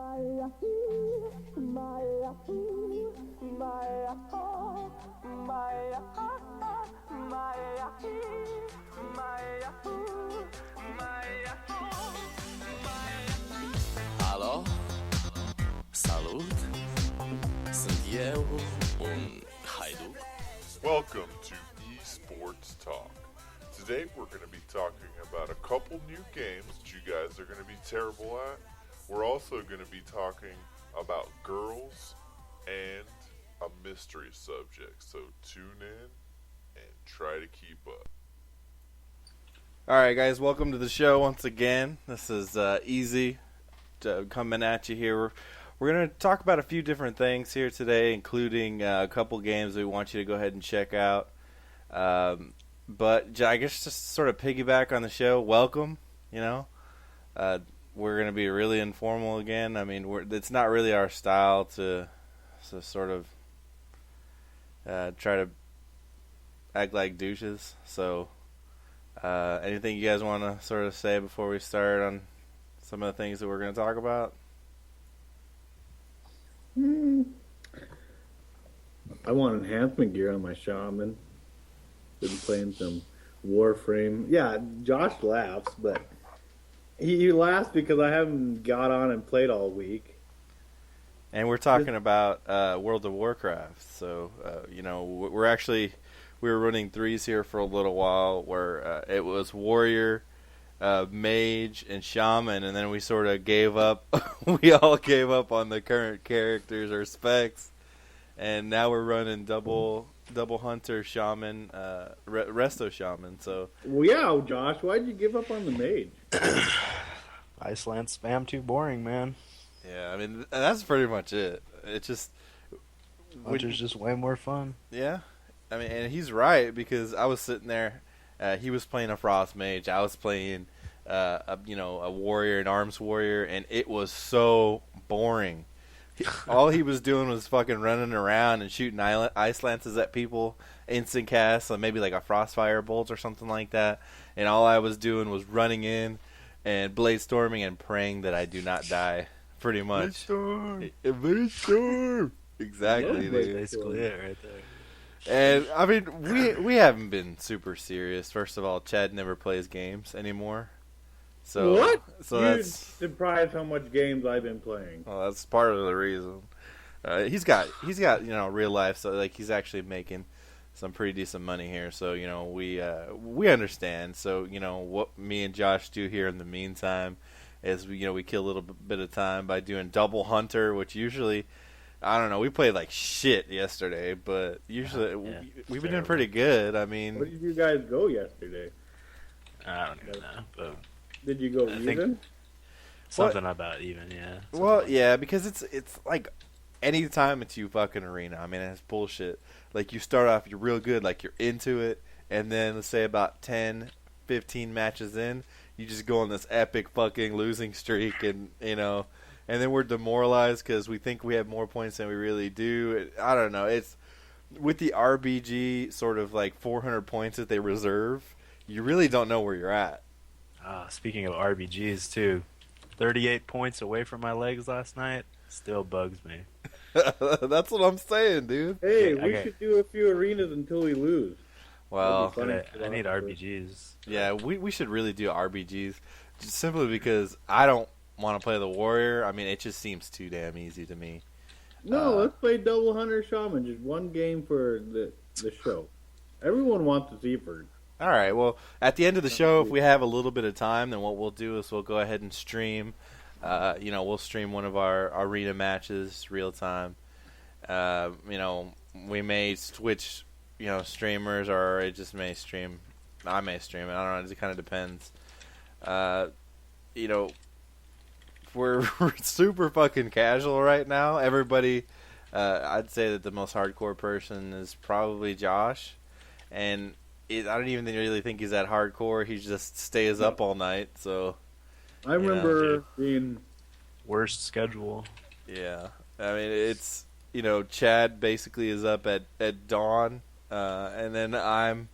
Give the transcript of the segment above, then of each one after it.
Hallo? Salut? Sunt eu un haiduc? Welcome to Esports Talk. Today we're going to be talking about a couple new games that you guys are going to be terrible at. We're also going to be talking about girls and a mystery subject. So tune in and try to keep up. Alright guys, welcome to the show once again. This is Easy coming at you here. We're going to talk about a few different things here today, including a couple games that we want you to go ahead and check out. But I guess just sort of piggyback on the show, welcome, We're going to be really informal again. I mean, it's not really our style to sort of try to act like douches. So, anything you guys want to sort of say before we start on some of the things that we're going to talk about? I want enhancement gear on my shaman. Been playing some Warframe. Yeah, Josh laughs, but he laughs because I haven't got on and played all week. And we're talking about World of Warcraft. So, we were running threes here for a little while where it was Warrior, Mage, and Shaman, and then we sort of gave up. We all gave up on the current characters or specs, and now we're running double Hunter, Shaman, Resto Shaman. So, well, yeah, Josh, why'd you give up on the Mage? Iceland spam too boring, man. Yeah, I mean, that's pretty much it. It's just... Hunter's just way more fun. Yeah. I mean, and he's right, because I was sitting there, he was playing a Frost Mage, I was playing, a Warrior, an Arms Warrior, and it was so boring. All he was doing was fucking running around and shooting ice lances at people, instant casts, so maybe like a Frostfire Bolt or something like that, and all I was doing was running in and blade storming and praying that I do not die, pretty much. Blade storm! Exactly, dude. Basically it right there. And, I mean, we haven't been super serious. First of all, Chad never plays games anymore. So, what? So You're that's surprised how much games I've been playing. Well, that's part of the reason. He's got real life, so like he's actually making some pretty decent money here. So we understand. So what me and Josh do here in the meantime is we kill a little bit of time by doing double Hunter, which usually, I don't know, we played like shit yesterday, but usually we've been doing pretty good. I mean, where did you guys go yesterday? I don't even know, but did you go even? Something about even, yeah. Well, yeah, because it's like any time it's you fucking arena. I mean, it's bullshit. Like, you start off, you're real good, like you're into it, and then let's say about 10, 15 matches in, you just go on this epic fucking losing streak, and and then we're demoralized because we think we have more points than we really do. I don't know. It's with the RBG sort of like 400 points that they reserve, you really don't know where you're at. Speaking of RBGs, too, 38 points away from my legs last night still bugs me. That's what I'm saying, dude. Hey, we should do a few arenas until we lose. Well, I need RBGs. Yeah, we should really do RBGs, just simply because I don't want to play the Warrior. I mean, it just seems too damn easy to me. No, let's play double Hunter Shaman. Just one game for the show. Everyone wants to see for. All right. Well, at the end of the show, if we have a little bit of time, then what we'll do is we'll go ahead and stream. We'll stream one of our arena matches real time. We may switch, streamers, or it just may stream. I may stream it. I don't know. It kind of depends. We're super fucking casual right now. Everybody, I'd say that the most hardcore person is probably Josh, and I don't even really think he's that hardcore. He just stays up all night. So I remember being worst schedule. Yeah, I mean it's Chad basically is up at dawn, and then I'm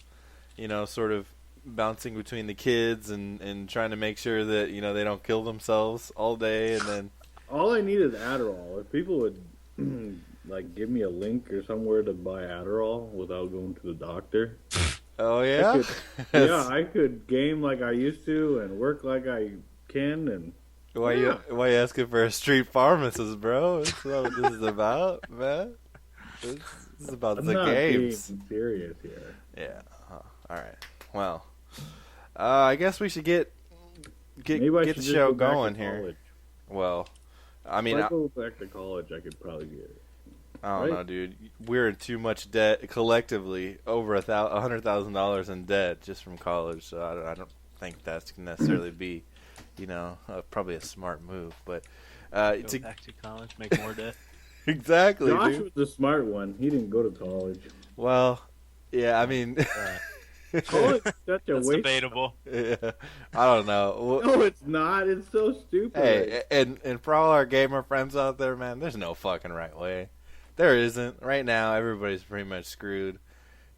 sort of bouncing between the kids and trying to make sure that they don't kill themselves all day, and then All I need is Adderall. If people would like give me a link or somewhere to buy Adderall without going to the doctor, Oh yeah. I could game like I used to and work like I can. And Why you asking for a street pharmacist, bro? That's not what this is about, man. This is about I'm the not games. being serious here. Yeah. All right. Well, I guess we should get Maybe I the should just show go back going to here. college. Well, I mean, If I go back to college, I could probably get it. I don't right? know, dude. We're in too much debt collectively, over $100,000 in debt just from college. So I don't think that's can necessarily be, probably a smart move. But Go back to college, make more debt. exactly, Josh dude. was the smart one. He didn't go to college. Well, yeah. I mean, College is such a That's waste. debatable. yeah, I don't know. No, it's not. It's so stupid. Hey, and for all our gamer friends out there, man, there's no fucking right way. There isn't. Right now, everybody's pretty much screwed.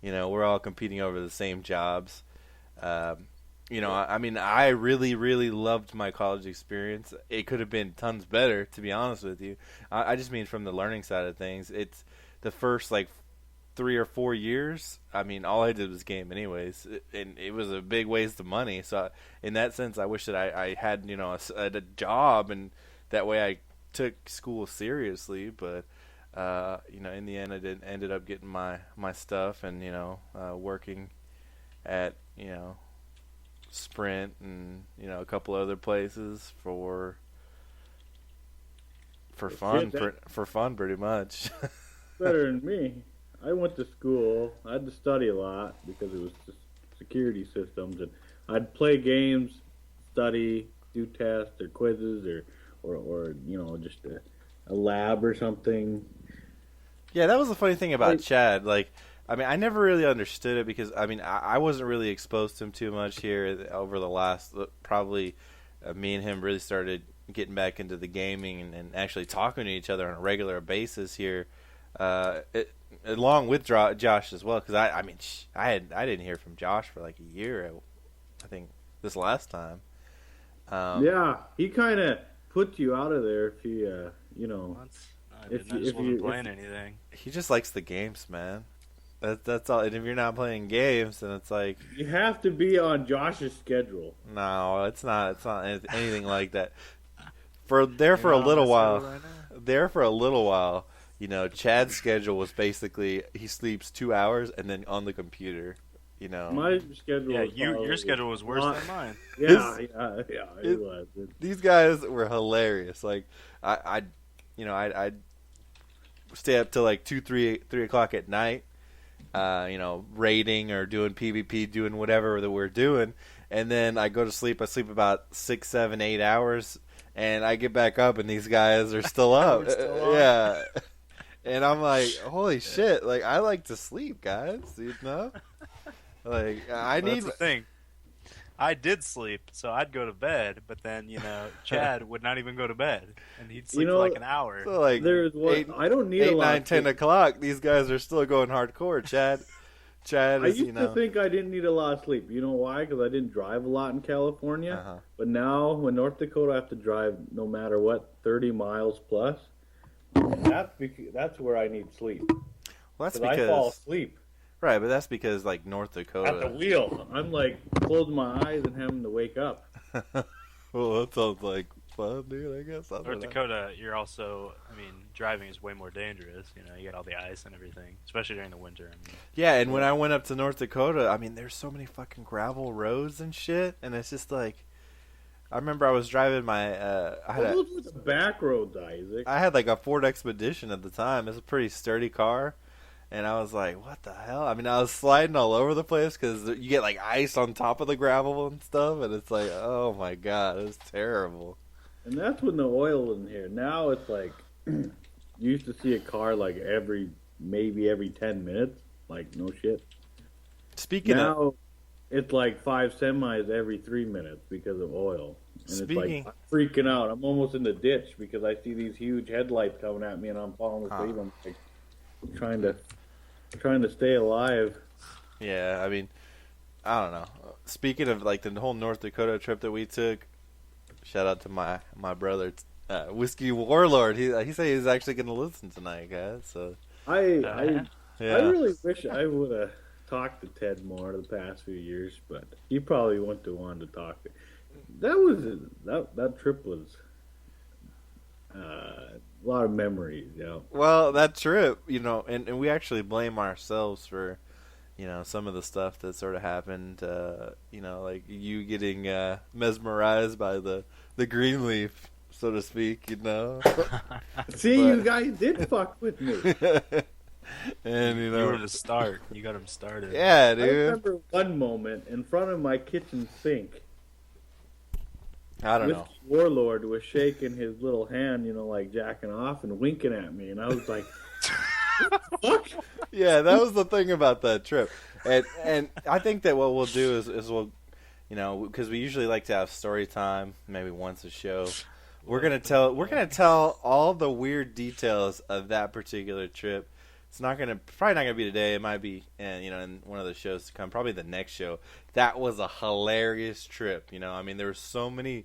We're all competing over the same jobs. I mean, I really, really loved my college experience. It could have been tons better, to be honest with you. I just mean from the learning side of things. It's the first, 3 or 4 years. I mean, all I did was game anyways. And it was a big waste of money. So in that sense, I wish that I had, a job, and that way I took school seriously. But in the end, ended up getting my stuff and working at Sprint and a couple other places for fun, for fun, pretty much. Better than me. I went to school. I had to study a lot because it was just security systems, and I'd play games, study, do tests or quizzes, or just a lab or something. Yeah, that was the funny thing about Chad. I mean, I never really understood it because, I mean, I wasn't really exposed to him too much here over the last, probably, me and him really started getting back into the gaming and actually talking to each other on a regular basis here, along with Josh as well. Because, I didn't hear from Josh for a year, I think, this last time. Yeah, he kind of put you out of there if he, I just wasn't playing anything. He just likes the games, man. That's all. And if you're not playing games, then it's like you have to be on Josh's schedule. no, it's not. It's not anything like that. For a little while, Chad's schedule was basically he sleeps 2 hours and then on the computer. My schedule. Yeah, was your schedule was worse than mine. Yeah, it was. These guys were hilarious. I'd stay up till 2, 3 o'clock at night. Raiding or doing PvP, doing whatever that we're doing, and then I go to sleep. I sleep about 6, 7, 8 hours, and I get back up, and these guys are still up. Yeah, and I'm like, holy shit! I like to sleep, guys. I need That's the thing. I did sleep, so I'd go to bed, but then, Chad would not even go to bed, and he'd sleep for an hour. So There's one. I don't need 8, a lot. 9, 10 o'clock. These guys are still going hardcore. Chad I is, used to think I didn't need a lot of sleep. You know why? Because I didn't drive a lot in California. Uh-huh. But now in North Dakota, I have to drive no matter what, 30 miles plus. And that's where I need sleep. Well, that's 'Cause because I fall asleep right, but that's because North Dakota. at the wheel. I'm closing my eyes and having to wake up. Well, that sounds like fun, dude. I guess North Dakota, you're also, driving is way more dangerous. You get all the ice and everything, especially during the winter. Yeah, and when I went up to North Dakota, there's so many fucking gravel roads and shit, and it's just I remember I was driving my. Those were the back roads, Isaac. I had a Ford Expedition at the time. It's a pretty sturdy car. And I was like, what the hell? I was sliding all over the place because you get ice on top of the gravel and stuff. And it's oh my God, it was terrible. And that's when the oil wasn't here. Now it's you used to see a car maybe every 10 minutes. No shit. Speaking now, it's 5 semis every 3 minutes because of oil. And it's I'm freaking out. I'm almost in the ditch because I see these huge headlights coming at me and I'm falling asleep. I'm trying to stay alive. Yeah, I don't know. Speaking of the whole North Dakota trip that we took, shout out to my brother Whiskey Warlord. He said he was actually going to listen tonight, guys. So I yeah. really wish I would have talked to Ted more the past few years, but he probably wouldn't have wanted to talk. That trip was a lot of memories. Well, that trip, and we actually blame ourselves for, some of the stuff that sort of happened. Like you getting mesmerized by the green leaf, so to speak. See, you guys did fuck with me. And you were the start. You got him started. Yeah, dude. I remember one moment in front of my kitchen sink. I don't know. Whiskey Warlord was shaking his little hand, like jacking off and winking at me, and I was like, "What the fuck?" Yeah, that was the thing about that trip, and I think that what we'll do is we'll, because we usually like to have story time, maybe once a show. We're gonna tell all the weird details of that particular trip. It's probably not gonna be today. It might be, in one of the shows to come. Probably the next show. That was a hilarious trip. I mean, there were so many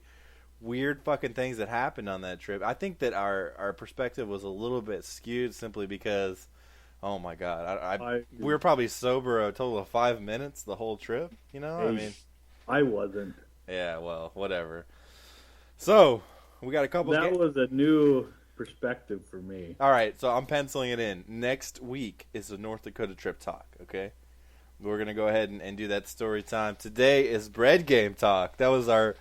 weird fucking things that happened on that trip. I think that our perspective was a little bit skewed simply because, oh my god, we were probably sober a total of 5 minutes the whole trip. I wasn't. Yeah, well, whatever. So we got a couple. That was a new perspective for me. All right, so I'm penciling it in. Next week is the North Dakota trip talk, okay? We're going to go ahead and do that story time. Today is bread game talk. That was our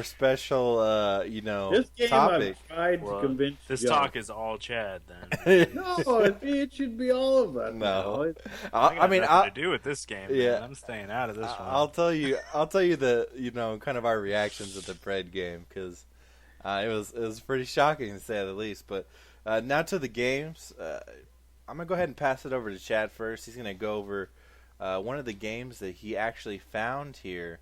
special, this game topic. I've tried to convince this Joe. talk is all Chad, then. No, it should be all of us. No. I mean, nothing to do with this game. Yeah. Man. I'm staying out of this one. I'll tell you the, kind of our reactions at the bread game, because it was pretty shocking to say the least. But now to the games. I'm going to go ahead and pass it over to Chad first. He's going to go over one of the games that he actually found here.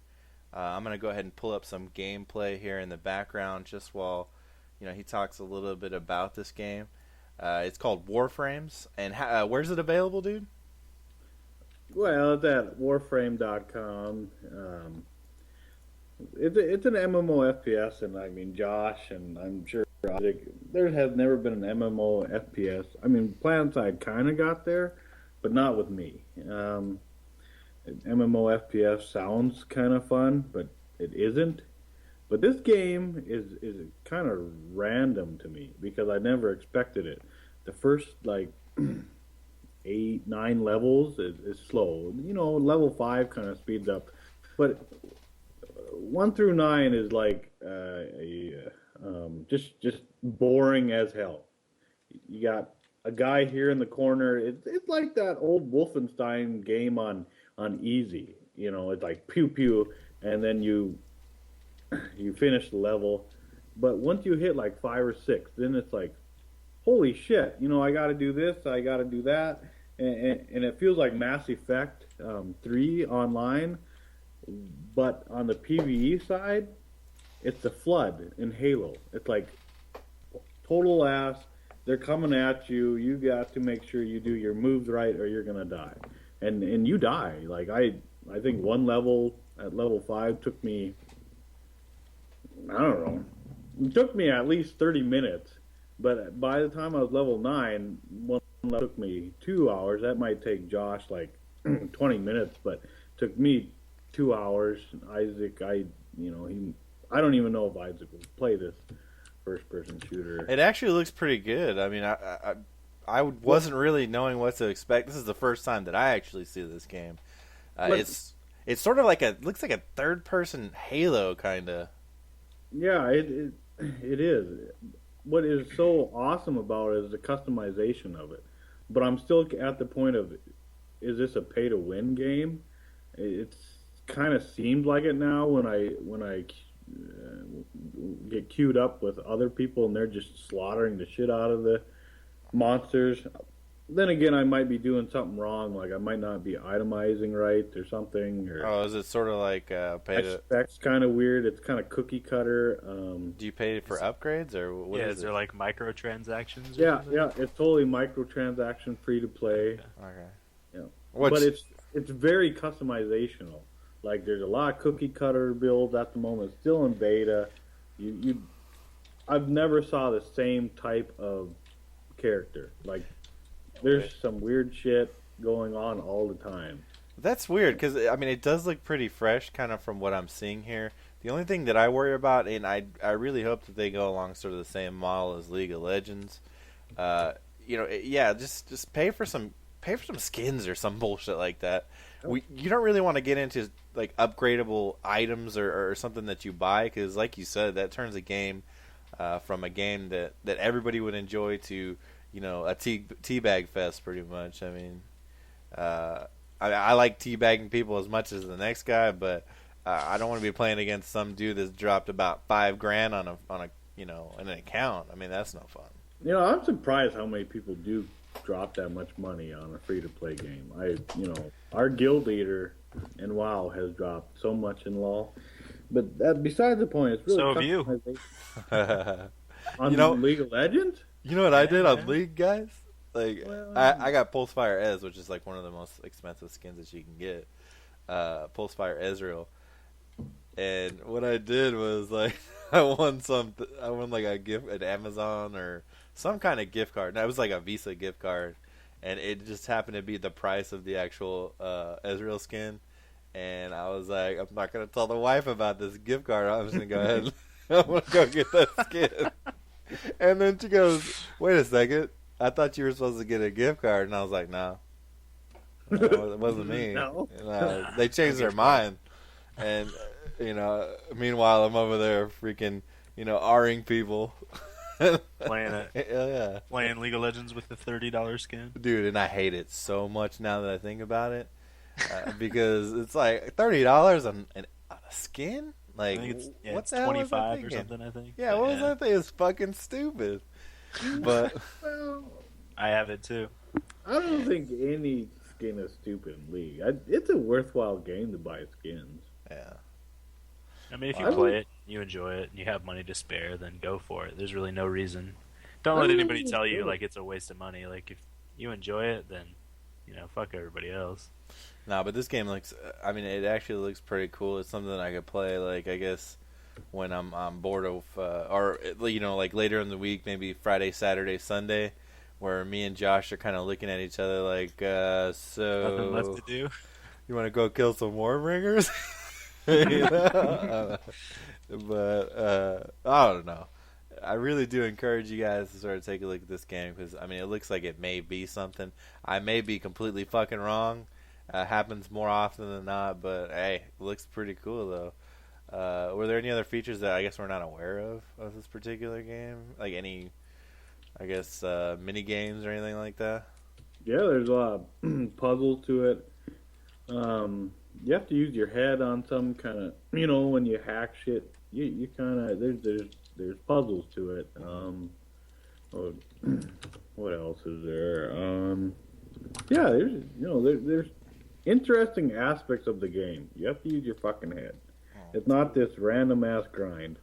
I'm going to go ahead and pull up some gameplay here in the background just while he talks a little bit about this game. It's called Warframes. And where's it available, dude? Well, it's at warframe.com. It's an MMO FPS, and I mean, Josh, and I'm sure there has never been an MMO FPS. I mean, PlanetSide kind of got there, but not with me. MMO FPS sounds kind of fun, but it isn't. But this game is kind of random to me because I never expected it. The first 8, 9 levels is slow. Level 5 kind of speeds up, but 1 through 9 is just boring as hell. You got a guy here in the corner. It's like that old Wolfenstein game on easy. It's like pew pew, and then you finish the level. But once you hit 5 or 6, then it's like, holy shit! I got to do this, I got to do that, and it feels like Mass Effect 3 online. But on the PvE side, it's the Flood in Halo. It's like total ass. They're coming at you. You got to make sure you do your moves right, or you're gonna die. And you die. I think one level at level 5 took me, I don't know, it took me at least 30 minutes. But by the time I was level 9, one level took me 2 hours. That might take Josh 20 minutes, but it took me 2 hours. Isaac, I don't even know if Isaac will play this first-person shooter. It actually looks pretty good. I mean, I wasn't really knowing what to expect. This is the first time that I actually see this game. It's sort of looks like a third-person Halo kind of. Yeah, it is. What is so awesome about it is the customization of it. But I'm still at the point of, is this a pay-to-win game? It's kind of seemed like it now when I get queued up with other people and they're just slaughtering the shit out of the monsters. Then again, I might be doing something wrong, like I might not be itemizing right or something. Or is it sort of like pay to? That's kind of weird. It's kind of cookie cutter. Do you pay for upgrades or what? Yeah, is there microtransactions? Yeah, it's totally microtransaction, free to play. Okay. Yeah, but it's very customizational. There's a lot of cookie cutter builds at the moment, still in beta. I've never saw the same type of character. Like, there's some weird shit going on all the time. That's weird because I mean it does look pretty fresh, kind of from what I'm seeing here. The only thing that I worry about, and I really hope that they go along sort of the same model as League of Legends. Yeah, just pay for some skins or some bullshit like that. You don't really want to get into like upgradable items or something that you buy because, like you said, that turns a game from a game that everybody would enjoy to a teabag fest pretty much. I mean, I like teabagging people as much as the next guy, but I don't want to be playing against some dude that's dropped about $5,000 on an account. I mean, that's no fun. I'm surprised how many people do drop that much money on a free-to-play game. Our guild leader in WoW has dropped so much in LoL, but besides the point, it's really so have you on League of Legends. You know what I did on League, guys? Like, I got Pulsefire Ez, which is like one of the most expensive skins that you can get. Pulsefire Ezreal. And what I did was like I won like a gift at Amazon or some kind of gift card. No, it was like a Visa gift card, and it just happened to be the price of the actual Ezreal skin. And I was like, I'm not gonna tell the wife about this gift card. I'm just gonna go ahead. I'm gonna go get that skin. And then she goes, "Wait a second. I thought you were supposed to get a gift card." And I was like, "No, it wasn't me." No. They changed their mind. And meanwhile, I'm over there freaking, R-ing people. playing it. Yeah. Playing League of Legends with the $30 skin. Dude, and I hate it so much now that I think about it. Because it's like $30 on a skin? Like, I think what it's the hell was I 25 or thinking? something, I think. Yeah, what was that thing? It's fucking stupid. But I have it too. I don't think any skin is stupid in League. It's a worthwhile game to buy skins. yeah. I mean, if you play it, you enjoy it, and you have money to spare, then go for it. There's really no reason. Don't let anybody tell you like it's a waste of money. Like if you enjoy it, then fuck everybody else. No, but this game looks. I mean, it actually looks pretty cool. It's something I could play. Like I guess when I'm bored of, or like later in the week, maybe Friday, Saturday, Sunday, where me and Josh are kind of looking at each other like, so Nothing left to do. You want to go kill some Warbringers? But I don't know. I really do encourage you guys to sort of take a look at this game because I mean it looks like it may be something. I may be completely fucking wrong. Happens more often than not, but hey, it looks pretty cool though. Were there any other features that I guess we're not aware of this particular game? Like any, I guess, mini games or anything like that? Yeah, there's a lot of puzzles to it. You have to use your head on some kind of, when you hack shit, you kind of, there's puzzles to it. What else is there? Yeah, there's interesting aspects of the game. You have to use your fucking head. It's not this random ass grind.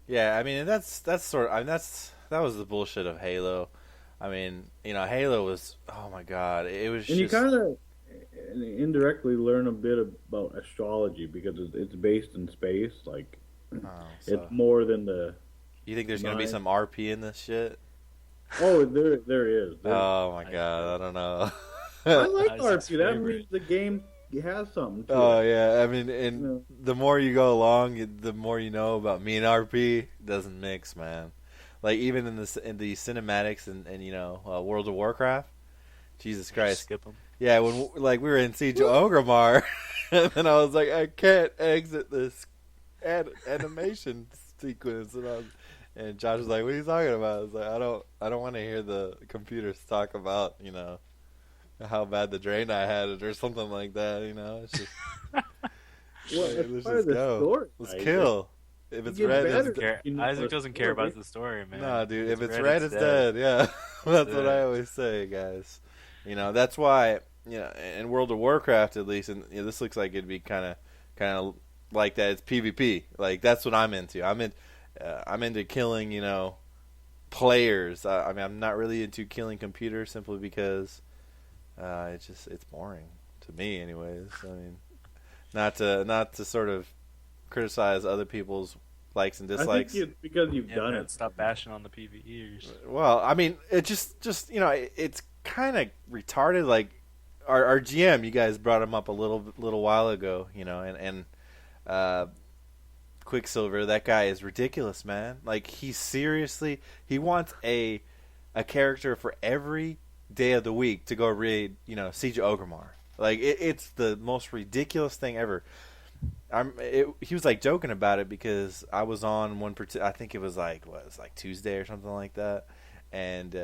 Yeah, I mean, that's sort of, I mean, that was the bullshit of Halo. I mean, Halo was, oh my god, it was and just... you kind of indirectly learn a bit about astrology because it's based in space. Like, it's more than the... You think there's going to be some RP in this shit? Oh, there is. Oh my god, I don't know. I like RP. That means the game has something to it. Oh yeah, I mean, and the more you go along, the more you know about me and RP. Doesn't mix, man. Like even in the cinematics and World of Warcraft. Jesus Christ, skip them. Yeah, when we were in Siege of Orgrimmar, and then I was like, I can't exit this animation sequence, and Josh was like, "What are you talking about?" I was like, "I don't want to hear the computers talk about how bad the drain I had it or something like that. It's just let's just go. Story, let's kill. If it's red, Isaac doesn't care about the story, man. No, dude. If it's red, it's dead. Yeah, that's what I always say, guys. That's why in World of Warcraft at least, and this looks like it'd be kind of like that. It's PvP. Like that's what I'm into. I'm into killing players. I mean, I'm not really into killing computers simply because it's boring to me, anyways. I mean, not to sort of criticize other people's likes and I dislikes. think it's because you've Yeah, done man, it. stop bashing on the PvEers. Well, I mean, it just it's kind of retarded. Like our GM, you guys brought him up a little while ago, and Quicksilver, that guy is ridiculous, man. Like he wants a character for every day of the week to go raid, Siege of Orgrimmar. Like it's the most ridiculous thing ever. He was like joking about it because I was on I think it was like Tuesday or something like that, and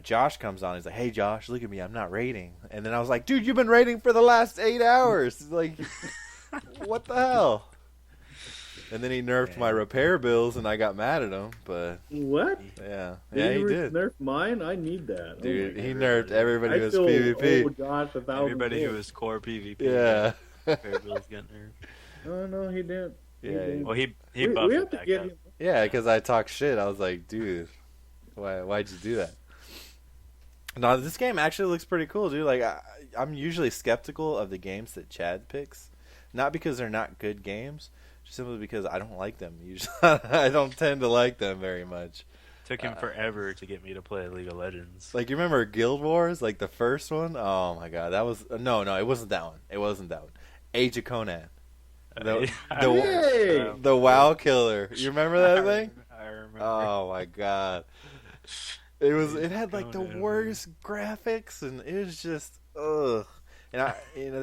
Josh comes on. He's like, "Hey Josh, look at me, I'm not raiding." And then I was like, "Dude, you've been raiding for the last 8 hours. Like, what the hell?" And then he nerfed my repair bills, and I got mad at him. But What? yeah, He he did. Nerf mine? I need that. Dude, Oh my he God. nerfed everybody who was feel PvP. old Josh 1,000 Everybody who fold. is core PvP. Yeah. Repair bills getting nerfed. Oh, no, he didn't. He Yeah, didn't. Well, he we buffed have it to back get up. him. Yeah, because I talked shit. I was like, dude, why'd you do that? No, this game actually looks pretty cool, dude. Like, I'm usually skeptical of the games that Chad picks. Not because they're not good games, just simply because I don't like them. Usually, I don't tend to like them very much. Took him forever to get me to play League of Legends. Like, you remember Guild Wars, like the first one? Oh my god, that was no, it wasn't that one. It wasn't that one. Age of Conan, Hey! the WoW killer. You remember that thing? I remember. Oh my god. It had like the Conan. worst graphics, and it was just ugh. And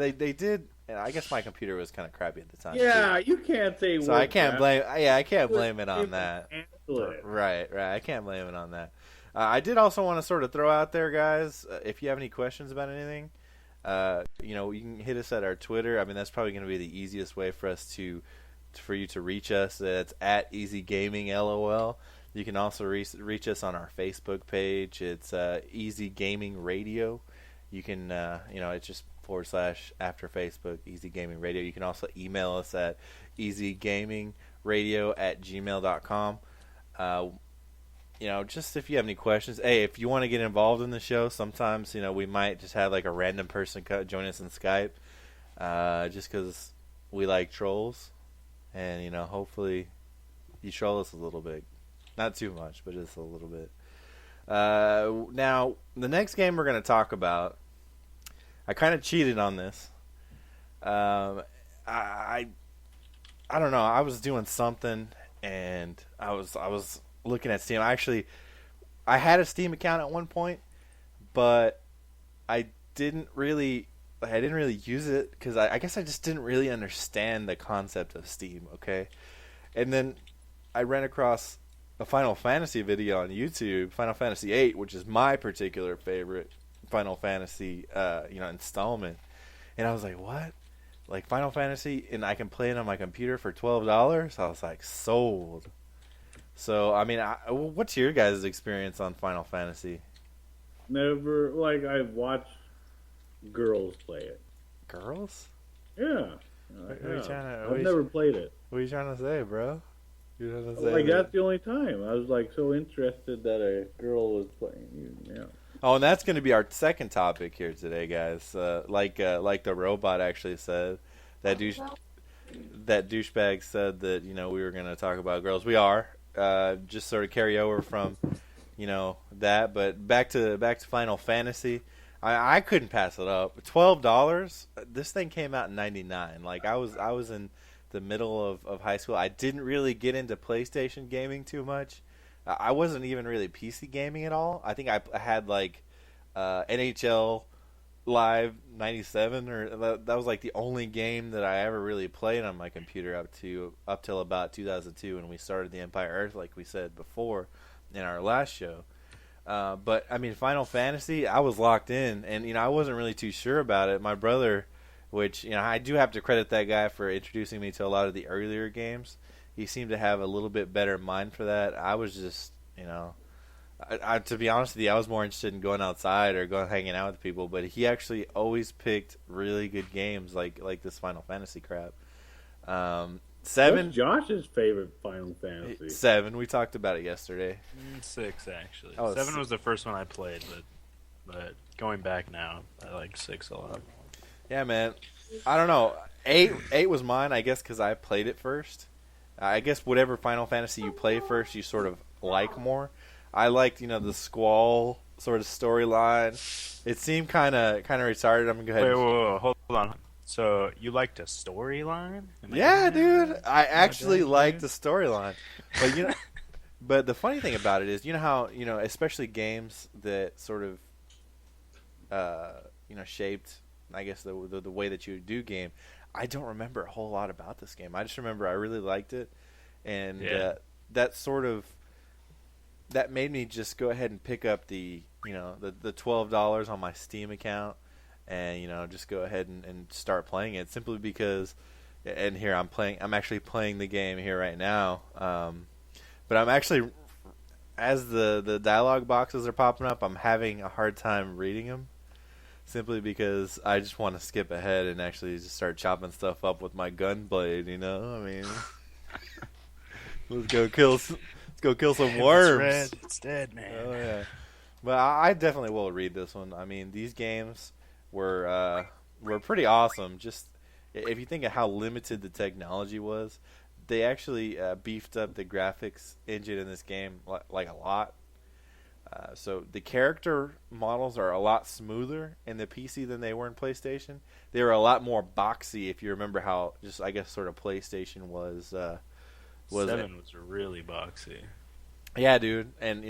they did, and I guess my computer was kind of crappy at the time. Yeah, too. you can't say So I can't blame. Yeah, I can't blame it on People that. handle it. Right. I can't blame it on that. I did also want to sort of throw out there, guys, if you have any questions about anything, you can hit us at our Twitter. I mean, that's probably going to be the easiest way for you to reach us. That's at Easy Gaming LOL. You can also reach us on our Facebook page. It's Easy Gaming Radio. You can, it's just / after Facebook, Easy Gaming Radio. You can also email us at easygamingradio@gmail.com. Just if you have any questions. Hey, if you want to get involved in the show, sometimes, we might just have like a random person join us on Skype, just because we like trolls. And, hopefully you troll us a little bit. Not too much, but just a little bit. Now, the next game we're going to talk about, I kind of cheated on this. I don't know. I was doing something, and I was looking at Steam. I had a Steam account at one point, but I didn't really use it because I guess I just didn't really understand the concept of Steam. Okay, and then I ran across a Final Fantasy video on YouTube, Final Fantasy VIII, which is my particular favorite Final Fantasy, installment. And I was like, what? Like Final Fantasy, and I can play it on my computer for $12? I was like, sold. So, I mean, what's your guys' experience on Final Fantasy? Never, I've watched girls play it. Girls? Yeah. What I've never played it. What are you trying to say, bro? You're trying to say That's the only time. I was, so interested that a girl was playing. Yeah. Oh, and that's going to be our second topic here today, guys. Like the robot actually said, that douchebag said that we were going to talk about girls. We are just sort of carry over from that, but back to Final Fantasy. I couldn't pass it up. $12. This thing came out in '99. Like I was in the middle of high school. I didn't really get into PlayStation gaming too much. I wasn't even really PC gaming at all. I think I had NHL Live 97, or that was like the only game that I ever really played on my computer up till about 2002 when we started the Empire Earth, like we said before in our last show. But I mean, Final Fantasy, I was locked in, and I wasn't really too sure about it. My brother, which I do have to credit that guy for introducing me to a lot of the earlier games. He seemed to have a little bit better mind for that. I was just, to be honest with you, I was more interested in going outside or going hanging out with people. But he actually always picked really good games like this Final Fantasy crap. 7. What's Josh's favorite Final Fantasy? 7. We talked about it yesterday. 6 actually. Oh, 7 was the first one I played, but going back now, I like 6 a lot. Yeah, man. I don't know. 8 was mine, I guess, because I played it first. I guess whatever Final Fantasy you play first, you sort of like more. I liked, the Squall sort of storyline. It seemed kind of retarded. I'm gonna go ahead. Wait, whoa, hold on. So you liked a storyline? Yeah, dude. I actually liked the storyline, but but the funny thing about it is, how especially games that sort of shaped, I guess the way that you do game. I don't remember a whole lot about this game. I just remember I really liked it, and that made me just go ahead and pick up the $12 on my Steam account, and just go ahead and start playing it simply because. And here I'm actually playing the game here right now. But I'm actually, as the dialogue boxes are popping up, I'm having a hard time reading them. Simply because I just want to skip ahead and actually just start chopping stuff up with my gun blade, I mean, let's go kill some worms. It's red. It's dead, man. Oh yeah, but I definitely will read this one. I mean, these games were pretty awesome. Just if you think of how limited the technology was, they actually beefed up the graphics engine in this game like a lot. So the character models are a lot smoother in the PC than they were in PlayStation. They were a lot more boxy, if you remember how just I guess sort of PlayStation was. 7 was really boxy. Yeah, dude, and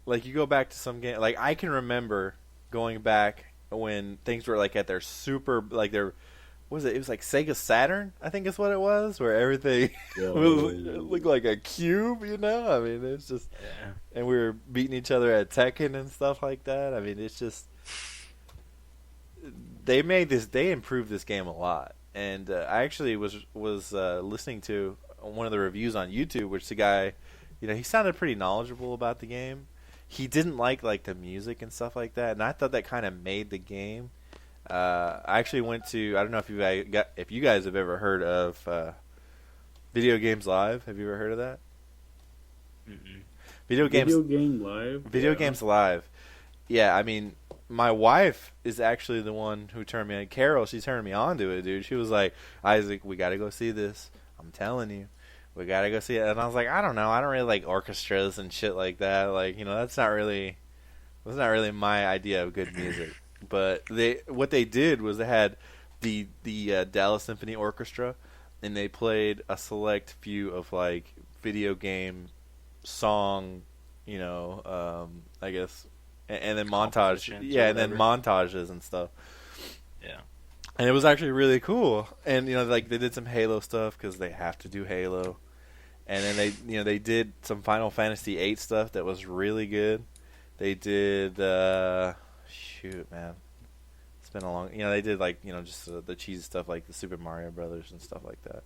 like you go back to some game, like I can remember going back when things were like at their super, like their. What was it? It was like Sega Saturn, I think is what it was, where everything looked like a cube, I mean, it's just... Yeah. And we were beating each other at Tekken and stuff like that. I mean, it's just... They improved this game a lot. And I actually was listening to one of the reviews on YouTube, which the guy, he sounded pretty knowledgeable about the game. He didn't like the music and stuff like that, and I thought that kind of made the game... I actually went to. I don't know if you guys have ever heard of Video Games Live. Have you ever heard of that? Mm-mm. Video Game Live. Video Games Live. Yeah, I mean, my wife is actually the one who turned me on. Carol, she turned me on to it, dude. She was like, "Isaac, we got to go see this. I'm telling you, we got to go see it." And I was like, "I don't know. I don't really like orchestras and shit like that. Like, that's not really my idea of good music." But what they did was they had the Dallas Symphony Orchestra, and they played a select few of like video game song, I guess, and then montage, and then montages and stuff. Yeah, and it was actually really cool. And like they did some Halo stuff because they have to do Halo, and then they did some Final Fantasy VIII stuff that was really good. They did. Shoot, man, it's been a long. They did like just the cheesy stuff like the Super Mario Brothers and stuff like that.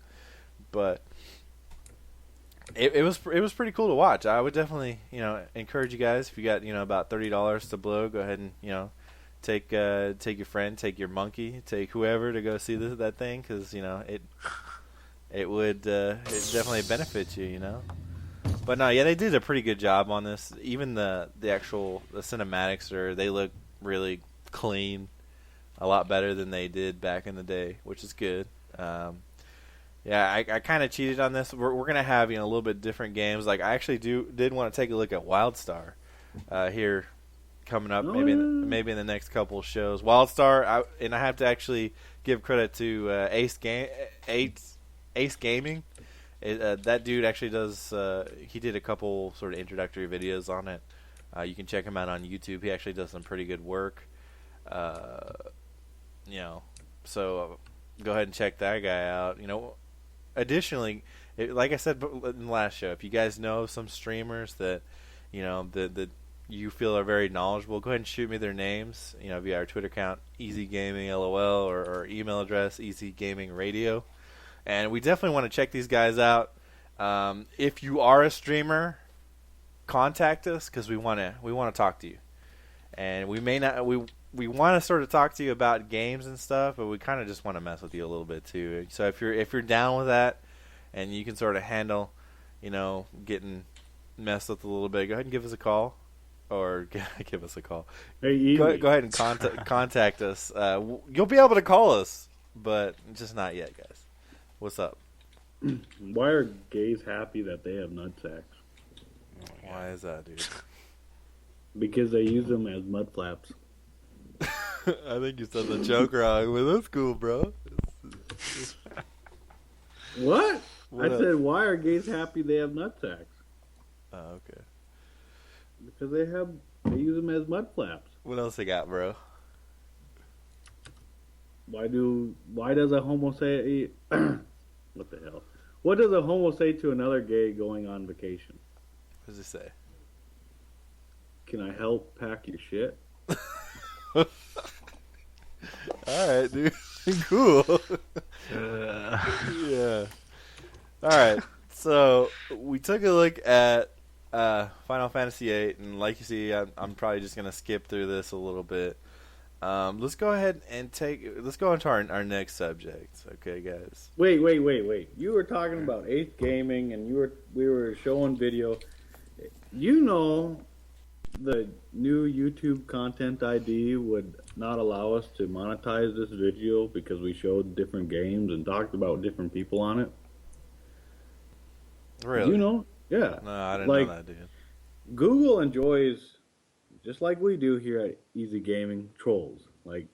But it was pretty cool to watch. I would definitely encourage you guys, if you got about $30 to blow, go ahead and take your friend, take your monkey, take whoever to go see that thing, because it would definitely benefit you. But no, yeah, they did a pretty good job on this. Even the cinematics they look really clean, a lot better than they did back in the day, which is good. Yeah, I kind of cheated on this. We're gonna have a little bit different games. Like I actually did want to take a look at WildStar here coming up, maybe in the next couple of shows. WildStar, and I have to actually give credit to Ace Gaming. That dude actually does. He did a couple sort of introductory videos on it. You can check him out on YouTube. He actually does some pretty good work. So go ahead and check that guy out. Additionally, like I said in the last show, if you guys know some streamers that that you feel are very knowledgeable, go ahead and shoot me their names. Via our Twitter account, EasyGamingLOL, or email address EasyGamingRadio. And we definitely want to check these guys out. If you are a streamer, contact us because we want to talk to you. And we may not we want to sort of talk to you about games and stuff, but we kind of just want to mess with you a little bit too. So if you're down with that, and you can sort of handle, getting messed with a little bit, go ahead and give us a call, or give us a call. Hey, go ahead and contact us. You'll be able to call us, but just not yet, guys. What's up? Why are gays happy that they have nutsack? Why is that, dude? Because they use them as mud flaps. I think you said the joke wrong, but that's cool, bro. What? What I said, why are gays happy they have nutsacks? Oh, okay. Because they use them as mud flaps. What else they got, bro? Why does a homo say what the hell? What does a homo say to another gay going on vacation? What does it say? Can I help pack your shit? Alright, dude. Cool. Yeah. Alright, so we took a look at Final Fantasy VIII, and like you see, I'm probably just going to skip through this a little bit. Let's go ahead and let's go into our next subject, okay, guys? Wait. You were talking about Eighth Gaming, and we were showing video. You know, the new YouTube content ID would not allow us to monetize this video because we showed different games and talked about different people on it. Really? You know? Yeah. No, I didn't know that, dude. Google enjoys, just like we do here at Easy Gaming, trolls. Like,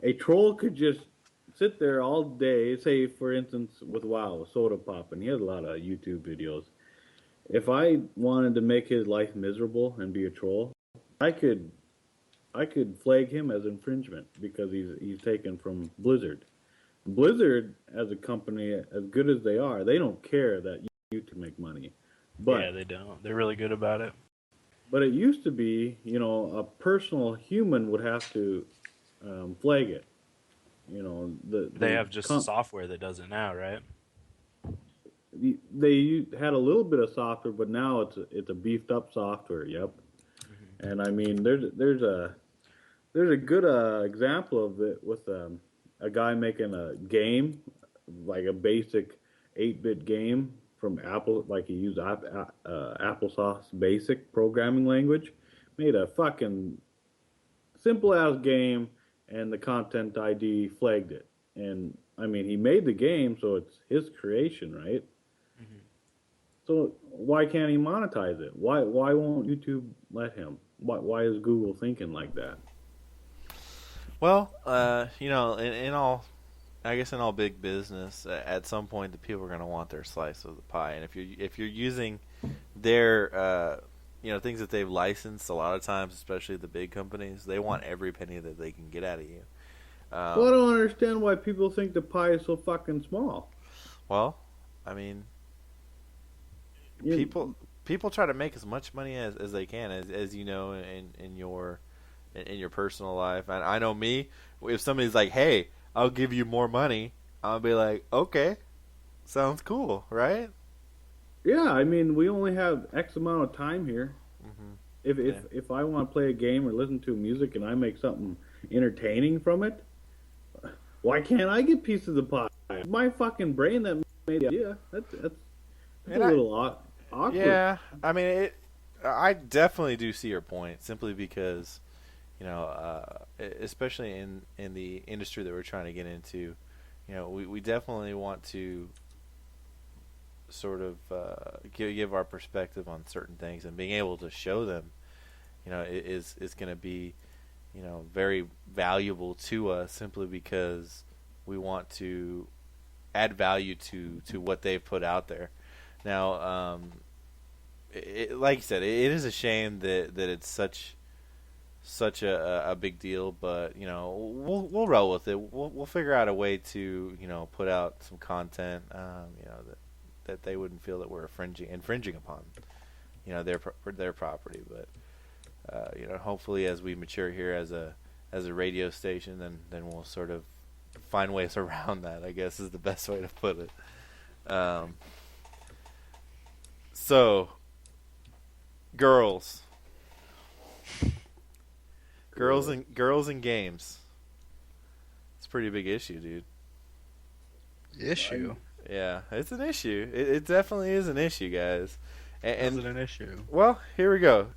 a troll could just sit there all day, say, for instance, with WoW, Soda Pop, and he has a lot of YouTube videos. If I wanted to make his life miserable and be a troll, I could flag him as infringement because he's taken from Blizzard. Blizzard, as a company, as good as they are, they don't care that you to make money. But yeah, they don't. They're really good about it. But it used to be, a personal human would have to flag it. They have just software that does it now, right? They had a little bit of software, but now it's a beefed up software. Yep. Mm-hmm. And I mean, there's a good example of it with a guy making a game, like a basic 8-bit game from Apple, like he used applesauce basic programming language, made a fucking simple ass game, and the content ID flagged it. And I mean, he made the game, so it's his creation, right? Mm-hmm. So why can't he monetize it? Why won't YouTube let him? Why is Google thinking like that? Well, in all, I guess in all big business, at some point the people are going to want their slice of the pie, and if you're using their things that they've licensed, a lot of times, especially the big companies, they want every penny that they can get out of you. Well, I don't understand why people think the pie is so fucking small. Well, I mean, people try to make as much money as they can, as you know, in your personal life. And I know me, if somebody's like, hey, I'll give you more money, I'll be like, okay, sounds cool, right? Yeah, I mean, we only have X amount of time here. Mm-hmm. If I want to play a game or listen to music and I make something entertaining from it, why can't I get pieces of the pie? My fucking brain that made the idea. That's a little awkward. Yeah, I mean, I definitely do see your point, simply because, especially in the industry that we're trying to get into, we definitely want to sort of give our perspective on certain things, and being able to show them, is going to be, very valuable to us, simply because we want to add value to what they've put out there. Now, like you said, it is a shame that it's such a big deal, but we'll roll with it. We'll figure out a way to put out some content that they wouldn't feel that we're infringing upon their property. But hopefully, as we mature here as a radio station, then we'll sort of find ways around that, I guess, is the best way to put it. So, girls and games. It's a pretty big issue, dude. Issue? Yeah, it's an issue. It definitely is an issue, guys. And is it an issue? Well, here we go.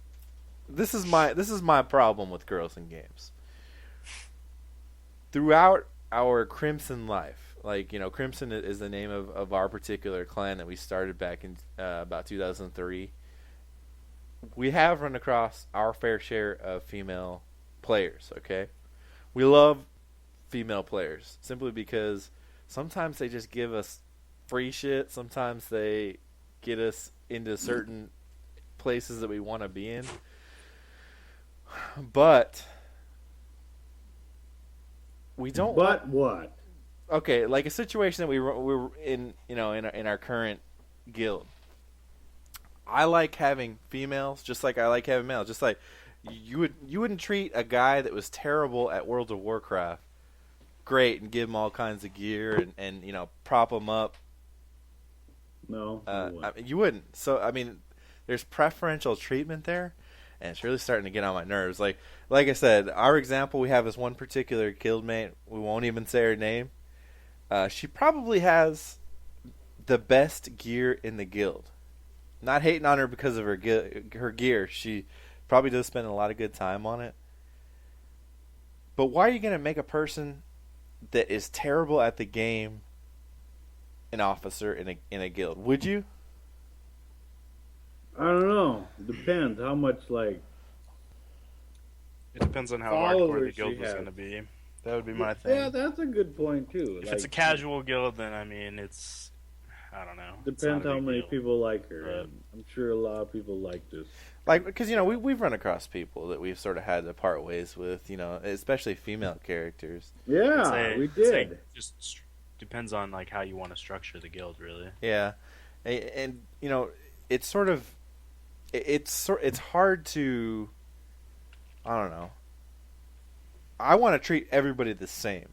This is my problem with girls and games. Throughout our Crimson life, Like, Crimson is the name of our particular clan that we started back in about 2003. We have run across our fair share of female players, okay? We love female players simply because sometimes they just give us free shit. Sometimes they get us into certain places that we want to be in. But we don't. But what? Okay, like a situation that we were in, in our current guild. I like having females, just like I like having males. Just like you wouldn't treat a guy that was terrible at World of Warcraft great and give him all kinds of gear and prop him up. No, you wouldn't. So I mean, there's preferential treatment there, and it's really starting to get on my nerves. Like I said, our example, we have this one particular guildmate. We won't even say her name. She probably has the best gear in the guild. Not hating on her because of her gear. She probably does spend a lot of good time on it. But why are you going to make a person that is terrible at the game an officer in a guild? Would you? I don't know. Depends how much It depends on how hardcore the guild was going to be. That would be my thing. Yeah, that's a good point too. If it's a casual guild, then I mean, I don't know. Depends how many people like her. But I'm sure a lot of people like this. Like, because we've run across people that we've sort of had to part ways with, especially female characters. Yeah, we did. It just depends on like how you want to structure the guild, really. Yeah, and it's sort of it's hard to, I don't know. I want to treat everybody the same.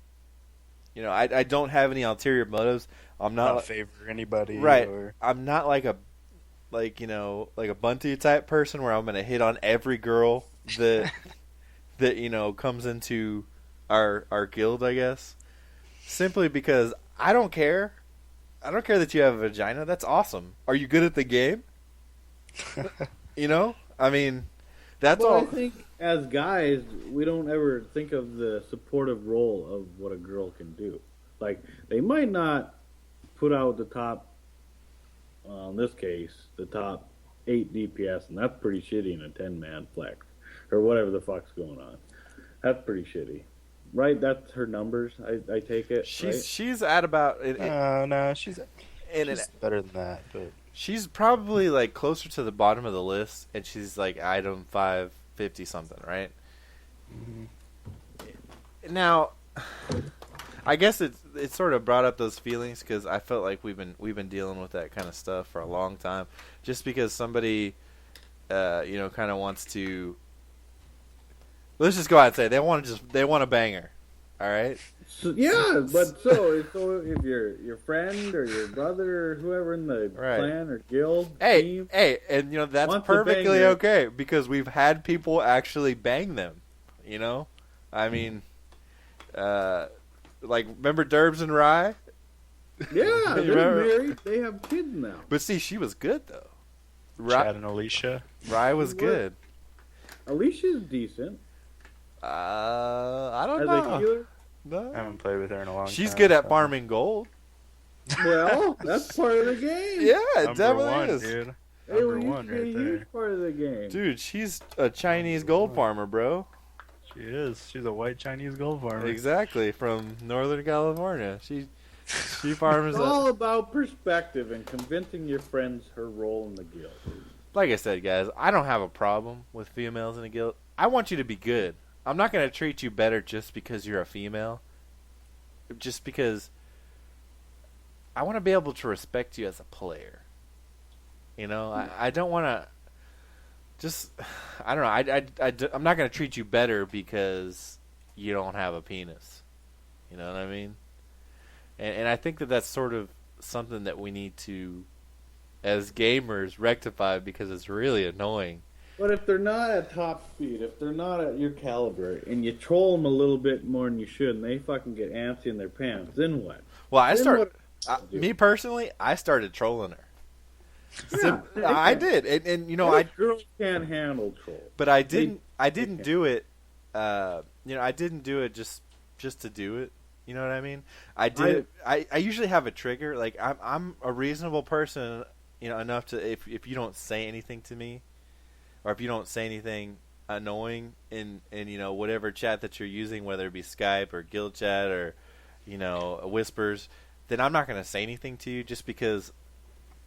I don't have any ulterior motives. I'm not favor anybody. Right. I'm not like a Bunty type person where I'm going to hit on every girl that comes into our guild, I guess. Simply because I don't care. I don't care that you have a vagina. That's awesome. Are you good at the game? I mean, that's all. I think as guys, we don't ever think of the supportive role of what a girl can do. Like, they might not put out the top, in this case, the top 8 DPS, and that's pretty shitty in a 10-man flex, or whatever the fuck's going on. That's pretty shitty. Right? That's her numbers, I take it. She's at about... No, she's better than that, but... She's probably, like, closer to the bottom of the list, and she's, like, item 550 something, right? Mm-hmm. Now, I guess it sort of brought up those feelings because I felt like we've been dealing with that kind of stuff for a long time. Just because somebody, kind of wants to... Let's just go out and say they want to bang her, all right? So, yeah, but so if your friend or your brother or whoever in the clan or guild team, and that's perfectly okay because we've had people actually bang them. I mean, like remember Derbs and Rye? Yeah, they're married. They have kids now. But see, she was good though. Chad and Alicia. Rye was good. Alicia's decent. I don't As know. a healer? No. I haven't played with her in a long time. She's good at farming gold. Well, that's part of the game. Yeah, it Number definitely one, is. Dude. Hey, Number one right there. Huge part of the game. Dude, she's a Chinese gold farmer, bro. She is. She's a white Chinese gold farmer. Exactly, from Northern California. She farms. It's all about perspective and convincing your friends her role in the guild. Like I said, guys, I don't have a problem with females in the guild. I want you to be good. I'm not going to treat you better just because you're a female. Just because I want to be able to respect you as a player. I don't want to just... I don't know. I'm not going to treat you better because you don't have a penis. You know what I mean? And I think that's sort of something that we need to, as gamers, rectify because it's really annoying. But if they're not at top speed, if they're not at your caliber, and you troll them a little bit more than you should, and they fucking get antsy in their pants, then what? Well, me personally, I started trolling her. Yeah, I did, and girls can't handle troll. But I didn't do it. I didn't do it just to do it. You know what I mean? I usually have a trigger. Like I'm a reasonable person, enough to if you don't say anything to me, or if you don't say anything annoying in whatever chat that you're using, whether it be Skype or Guild Chat or Whispers, then I'm not going to say anything to you just because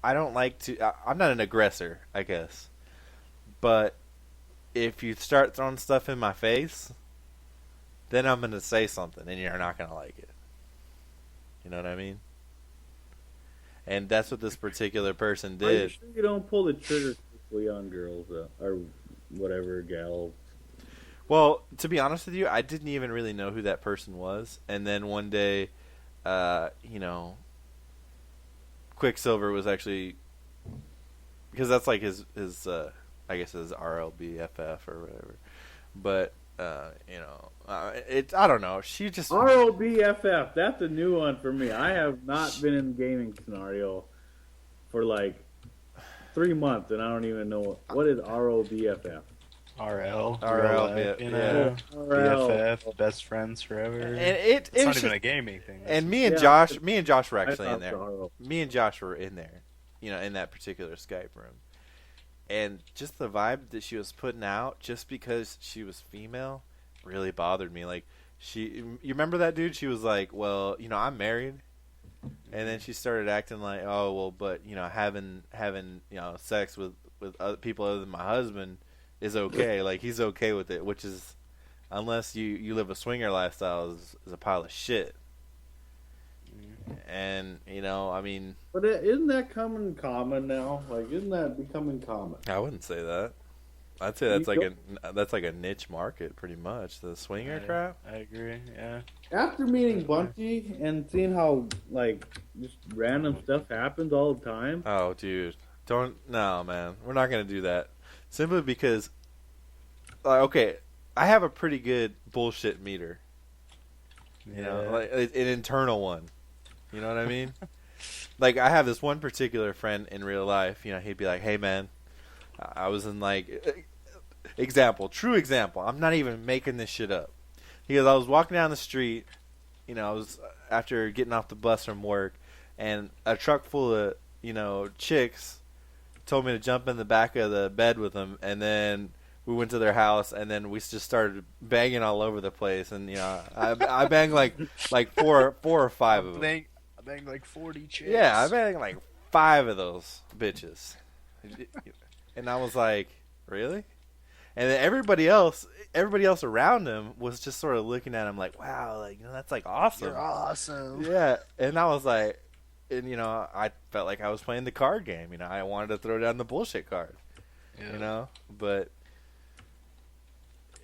I don't like to. I'm not an aggressor, I guess. But if you start throwing stuff in my face, then I'm going to say something, and you're not going to like it. You know what I mean? And that's what this particular person did. Are you sure you don't pull the trigger quickly on girls or whatever gals? Well, to be honest with you, I didn't even really know who that person was. And then one day, Quicksilver was actually, because that's like his I guess his RLBFF or whatever. But I don't know. She just ROBFF. That's a new one for me. I have not been in gaming scenario for like 3 months, and I don't even know what is ROBFF. RL, yeah. BFF, best friends forever. And it's not just, even a gaming thing. And me and Josh were actually in there. Me and Josh were in there, in that particular Skype room. And just the vibe that she was putting out, just because she was female, really bothered me. Like you remember that dude? She was like, "Well, I'm married," and then she started acting like, "Oh, well, but having sex with other people other than my husband is okay. Like he's okay with it, which is, unless you live a swinger lifestyle, is a pile of shit." And I mean, but isn't that coming common now? Like, isn't that becoming common? I wouldn't say that. I'd say that's like a niche market, pretty much. The swinger crap. I agree. Yeah. After meeting Bunchy and seeing how like just random stuff happens all the time. Oh, dude, no, man. We're not gonna do that. Simply because, okay, I have a pretty good bullshit meter. Like an internal one. You know what I mean? Like, I have this one particular friend in real life. He'd be like, "Hey, man, I was in true example. I'm not even making this shit up." He goes, "I was walking down the street. I was after getting off the bus from work, and a truck full of chicks told me to jump in the back of the bed with them, and then we went to their house, and then we just started banging all over the place, and I banged like four or five of them. I banged like 40 chicks. Yeah, I banged like 5 of those bitches, and I was like, really? And then everybody else around him was just sort of looking at him like, wow, like that's like awesome. You're awesome. Yeah, and I was like, and I felt like I was playing the card game. I wanted to throw down the bullshit card. Yeah. But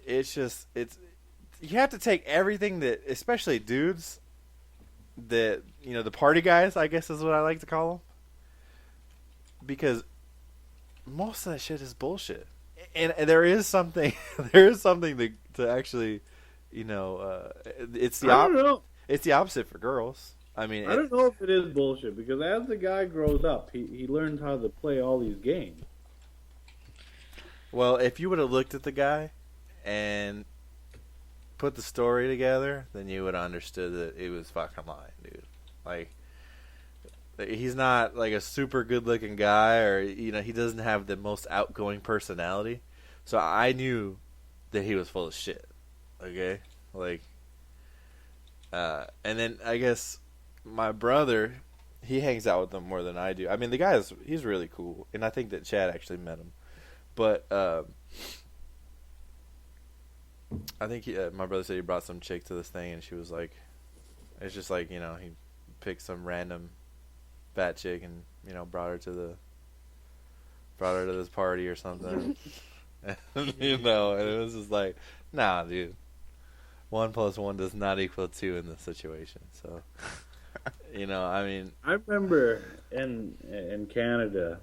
it's you have to take everything that, especially dudes, that the party guys, I guess is what I like to call them, because most of that shit is bullshit, and there is something to actually, it's the opposite for girls. I mean, I don't know if it is bullshit, because as the guy grows up, he learns how to play all these games. Well, if you would have looked at the guy and put the story together, then you would have understood that it was fucking lying, dude. Like, he's not like a super good looking guy, or he doesn't have the most outgoing personality. So I knew that he was full of shit. Okay, like, and then I guess my brother, he hangs out with them more than I do. I mean, the he's really cool, and I think that Chad actually met him, but I think my brother said he brought some chick to this thing, and she was like, it's just like, he picked some random fat chick and brought her to this party or something. And it was just like, nah, dude, 1 + 1 does not equal 2 in this situation. So I mean, I remember in Canada,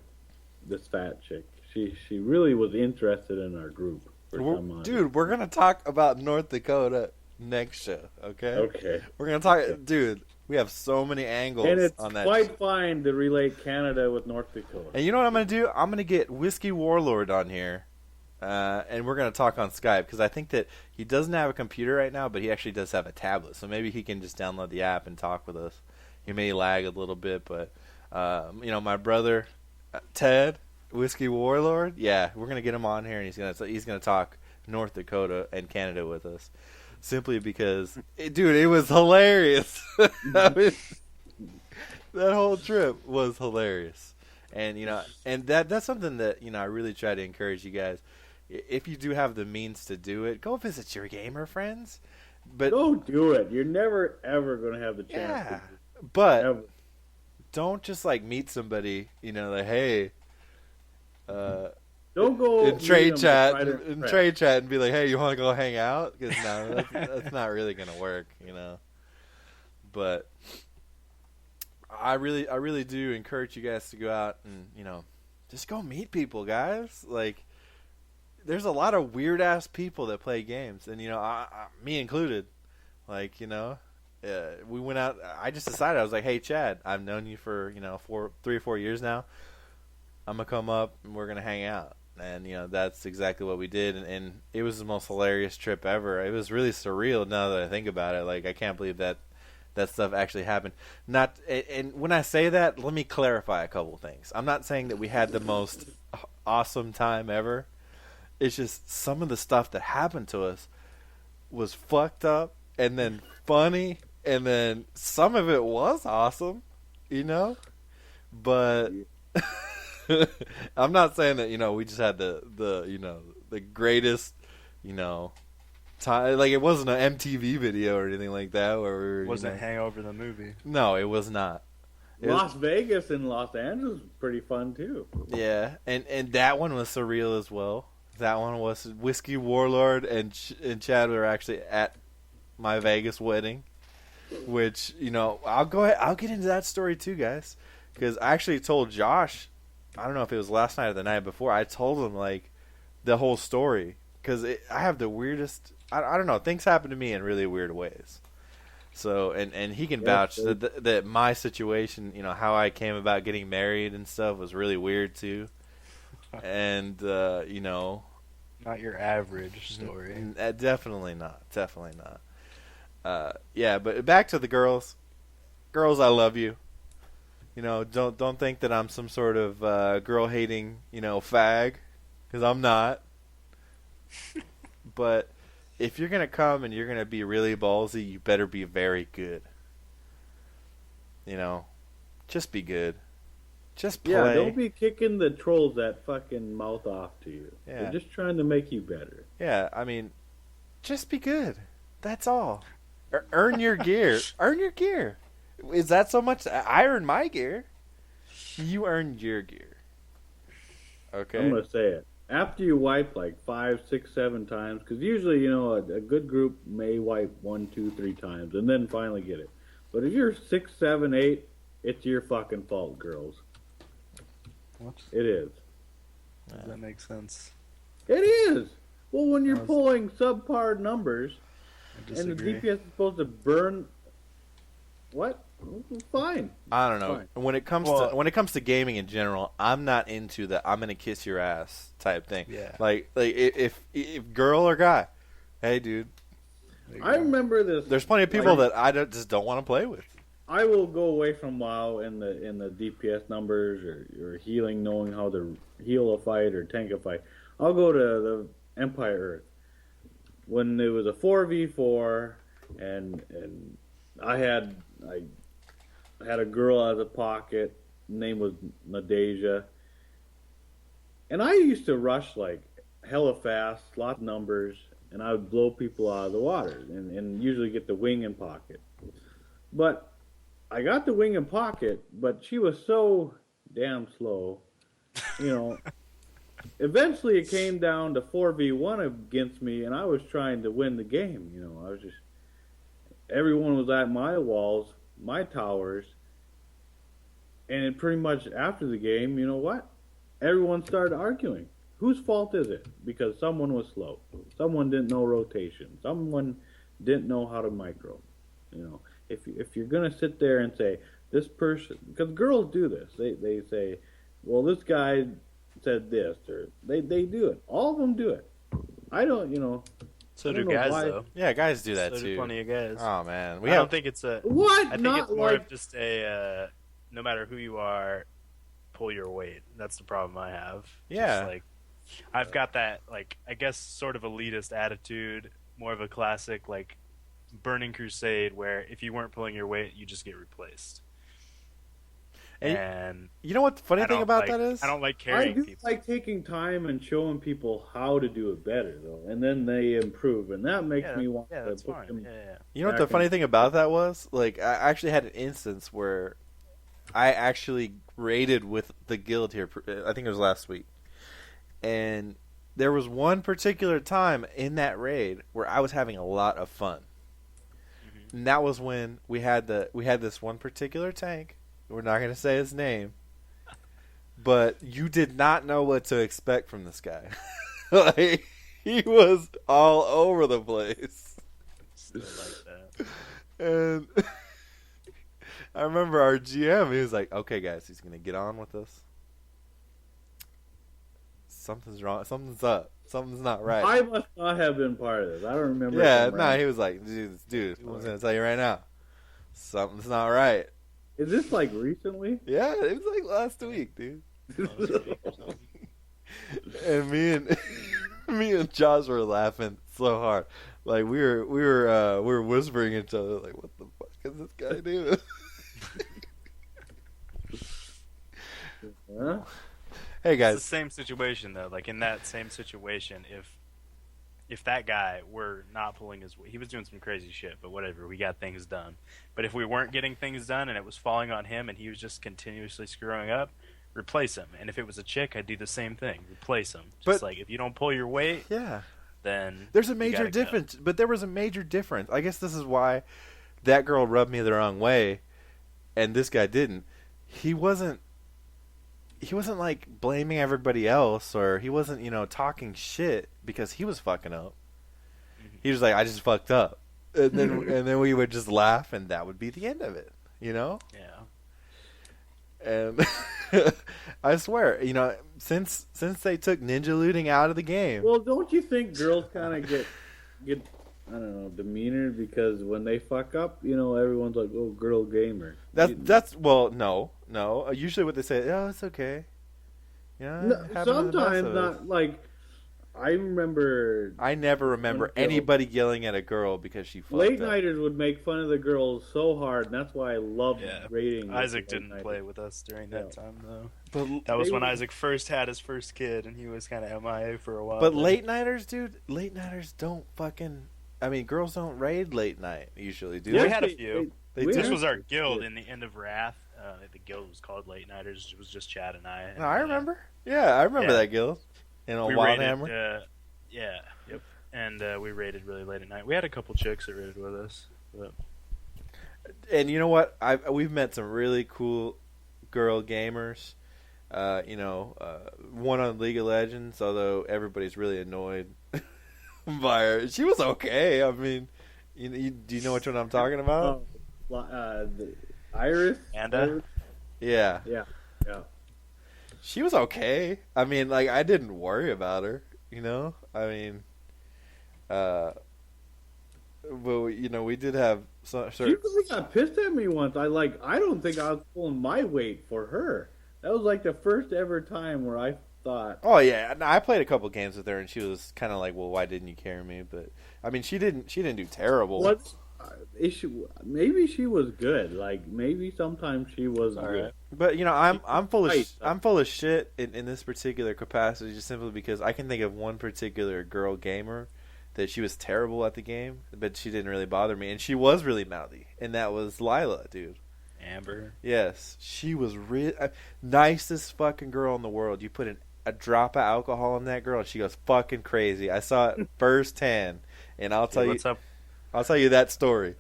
this fat chick, she really was interested in our group. Dude, we're gonna talk about North Dakota next show, okay? Okay. We're gonna talk, dude. We have so many angles and it's on that. Quite fine to relate Canada with North Dakota. And you know what I'm gonna do? I'm gonna get Whiskey Warlord on here, and we're going to talk on Skype because I think that he doesn't have a computer right now, but he actually does have a tablet. So maybe he can just download the app and talk with us. He may lag a little bit, but my brother Ted, Whiskey Warlord, yeah, we're going to get him on here, and he's gonna talk North Dakota and Canada with us, simply because, dude, it was hilarious. That whole trip was hilarious. And and that's something that I really try to encourage you guys. If you do have the means to do it, go visit your gamer friends. But don't do it. You're never ever going to have the chance. Yeah, but don't just meet somebody. Like, hey, don't go in trade chat and be like, hey, you want to go hang out? Because no, that's not really going to work. But I really do encourage you guys to go out and just go meet people, guys. Like, there's a lot of weird ass people that play games, and me included. Like, we went out. I just decided, I was like, hey, Chad, I've known you for 3 or 4 years now. I'm gonna come up and we're gonna hang out, and that's exactly what we did, and it was the most hilarious trip ever. It was really surreal now that I think about it. Like, I can't believe that stuff actually happened. And when I say that, let me clarify a couple things. I'm not saying that we had the most awesome time ever. It's just some of the stuff that happened to us was fucked up and then funny, and then some of it was awesome, But I'm not saying that we just had the greatest time. Like, it wasn't an MTV video or anything like that where we were. Wasn't Hangover the movie? No, it was not. Las Vegas and Los Angeles was pretty fun too. Yeah, and that one was surreal as well. That one was Whiskey Warlord and Chad were actually at my Vegas wedding, which I'll get into that story too, guys, because I actually told Josh. I don't know if it was last night or the night before. I told him the whole story because I have the weirdest. I don't know. Things happen to me in really weird ways. So and he can vouch that my situation, how I came about getting married and stuff, was really weird too. And not your average story. Definitely not. Yeah, but back to the girls. Girls, I love you. Don't think that I'm some sort of girl hating fag, because I'm not. But if you're gonna come and you're gonna be really ballsy, you better be very good. Just be good. Just play. Yeah, don't be kicking the trolls that fucking mouth off to you. Yeah. They're just trying to make you better. Yeah, I mean, just be good. That's all. Earn your gear. Earn your gear. Is that so much? I earned my gear. You earned your gear. Okay. I'm gonna say it. After you wipe 5, 6, 7 times, because usually a good group may wipe 1, 2, 3 times and then finally get it. But if you're 6, 7, 8, it's your fucking fault, girls. What? It is. Does that make sense? It is. Well, when you're pulling subpar numbers and the DPS is supposed to burn, what? Fine. I don't know. Fine. When it comes to gaming in general, I'm not into the "I'm gonna kiss your ass" type thing. Yeah. Like if girl or guy, hey dude. I remember this. There's plenty of people that I just don't want to play with. I will go away from WoW in the DPS numbers or healing, knowing how to heal a fight or tank a fight. I'll go to the Empire Earth when it was a 4v4 and I had a girl as a pocket. Name was Nadeja, and I used to rush hella fast, lot of numbers, and I would blow people out of the water and usually get the wing and pocket. But I got the wing and pocket, but she was so damn slow. Eventually it came down to 4v1 against me, and I was trying to win the game. I was just, everyone was at my walls, my towers, and pretty much after the game, you know what? Everyone started arguing. Whose fault is it? Because someone was slow. Someone didn't know rotation. Someone didn't know how to micro. If you're going to sit there and say, this person, because girls do this, they say, well, this guy said this, or they do it. All of them do it. I don't, So I do don't know guys why. though. Yeah, guys do that So too. do plenty of guys. Oh man, I don't think it's a. What? I think Not it's more like of just a. No matter who you are, pull your weight. That's the problem I have. Yeah. Just like, I've got that, like, I guess sort of elitist attitude, more of a classic, like, Burning Crusade, where if you weren't pulling your weight, you just get replaced. And you know what the funny I thing don't about like- that is? I don't like I carrying do people. like taking time and showing people how to do it better, though, and then they improve, and that makes me want Yeah, to that's put fine. them. Yeah. You know what the back funny in- thing about that was? Like, I actually had an instance where I actually raided with the guild here. I think it was last week. And there was one particular time in that raid where I was having a lot of fun. Mm-hmm. And that was when we had this one particular tank. We're not going to say his name. But you did not know what to expect from this guy. Like, he was all over the place. Still like that. And I remember our GM, he was like, okay, guys, he's going to get on with this. Something's wrong. Something's up. Something's not right. I must not have been part of this. I don't remember. Yeah, if I'm no, right. he was like, dude, I'm just going to tell you right now. Something's not right. Is this like recently? Yeah, it was like last week, dude. And me and Josh were laughing so hard. Like we were whispering at each other like, what the fuck is this guy doing? Huh? Hey It's the guys. same situation though. Like in that same situation, if that guy were not pulling his weight, he was doing some crazy shit, but whatever, we got things done. But if we weren't getting things done and it was falling on him and he was just continuously screwing up, replace him. And if it was a chick, I'd do the same thing, replace him. Just But- like if you don't pull your weight, Yeah. then There's a you major gotta go. difference, but there was a major difference. I guess this is why that girl rubbed me the wrong way, and this guy didn't. He wasn't like blaming everybody else, or he wasn't, talking shit because he was fucking up. He was like, I just fucked up, and then we would just laugh, and that would be the end of it, Yeah. And I swear, since they took ninja looting out of the game. Well, don't you think girls kind of get I don't know, demeanor because when they fuck up, everyone's like, "Oh, girl gamer." No. Usually what they say, oh, it's okay. Yeah. No, it happened to the best sometimes of us." not like. I remember I never remember When girls- anybody yelling at a girl because she fucked late up. nighters would make fun of the girls so hard, and that's why I love Yeah. rating. with Isaac the late didn't nighters. play with us during that time though. But, That was They when were- Isaac first had his first kid, and he was kind of MIA for a while. but there. late nighters, dude. Late nighters don't fucking. I mean, girls don't raid late night usually, do Yeah, they? we had a few. They we do. This had- was our guild in the End of Wrath. The guild was called Late Nighters. It was just Chad and I. No, I remember. Yeah, I remember Yeah. that guild. In a We Wild raided, Hammer. yep. And we raided really late at night. We had a couple chicks that raided with us. But And you know what? We've met some really cool girl gamers. One on League of Legends, although everybody's really annoyed by her. She was okay. I mean, do you know which one I'm talking about? The Iris. Amanda? Yeah. Yeah. She was okay. I mean, like, I didn't worry about her, I mean, but, we did have some She really got pissed at me once. I don't think I was pulling my weight for her. That was like the first ever time where I thought, Oh yeah, no, I played a couple games with her, and she was kind of like, "Well, why didn't you carry me?" But I mean, she didn't do terrible. "What issue? Maybe she was good. Like maybe sometimes she was all good." right. But I'm full of Right. I'm full of shit in this particular capacity, just simply because I can think of one particular girl gamer that she was terrible at the game, but she didn't really bother me, and she was really mouthy, and that was Lila, dude. Amber. Yes, she was nicest fucking girl in the world. You put a drop of alcohol in that girl, and she goes fucking crazy. I saw it firsthand, and I'll tell you. What's up? I'll tell you that story.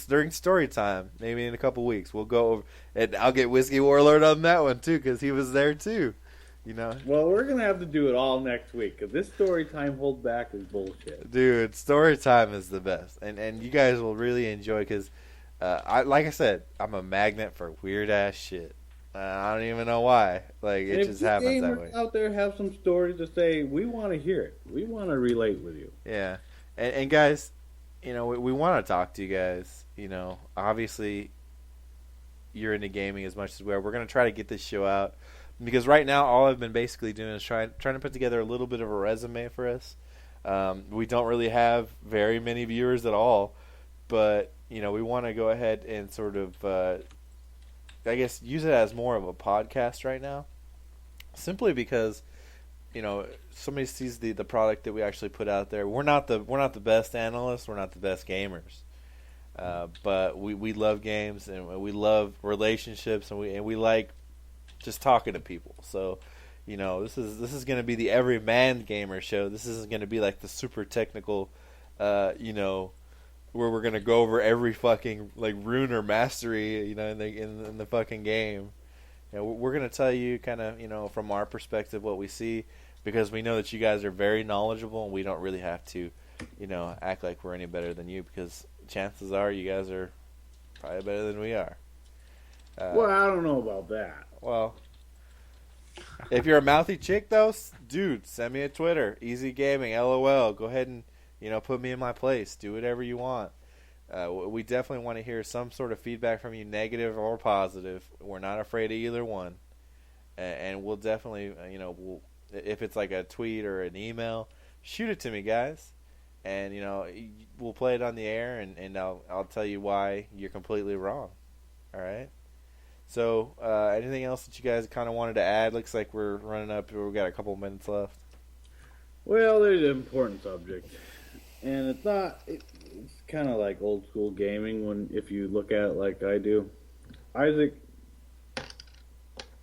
During story time, maybe in a couple weeks, we'll go over, and I'll get Whiskey Warlord on that one too, because he was there too. Well, we're gonna have to do it all next week because this story time hold back is bullshit. Dude, story time is the best, and you guys will really enjoy because, like I said, I'm a magnet for weird ass shit. I don't even know why. Like, it just happens that way. If out there have some stories to say, we want to hear it. We want to relate with you. Yeah. And guys, you know, we want to talk to you guys. You know, obviously, you're into gaming as much as we are. We're going to try to get this show out. Because right now, all I've been basically doing is trying to put together a little bit of a resume for us. We don't really have very many viewers at all. But, you know, we want to go ahead and sort of, I guess, use it as more of a podcast right now. Simply because, you know, somebody sees the product that we actually put out there. We're not the best analysts. We're not the best gamers. But we love games and we love relationships and we like just talking to people. So, you know, this is going to be the everyman gamer show. This isn't going to be like the super technical, you know, where we're going to go over every fucking like rune or mastery, you know, in the fucking game. You know, we're going to tell you kind of, you know, from our perspective what we see, because we know that you guys are very knowledgeable and we don't really have to, you know, act like we're any better than you, because chances are you guys are probably better than we are. Well, I don't know about that. Well, if you're a mouthy chick, though, dude, send me a Twitter. Easy Gaming, LOL. Go ahead and, you know, put me in my place. Do whatever you want. We definitely want to hear some sort of feedback from you, negative or positive. We're not afraid of either one. And we'll definitely, you know, if it's like a tweet or an email, shoot it to me, guys. And, you know, we'll play it on the air, and I'll tell you why you're completely wrong. All right? So, anything else that you guys kind of wanted to add? Looks like we're running up. We've got a couple minutes left. Well, there's an important subject. And it's not... It's kind of like old school gaming if you look at it like I do. Isaac,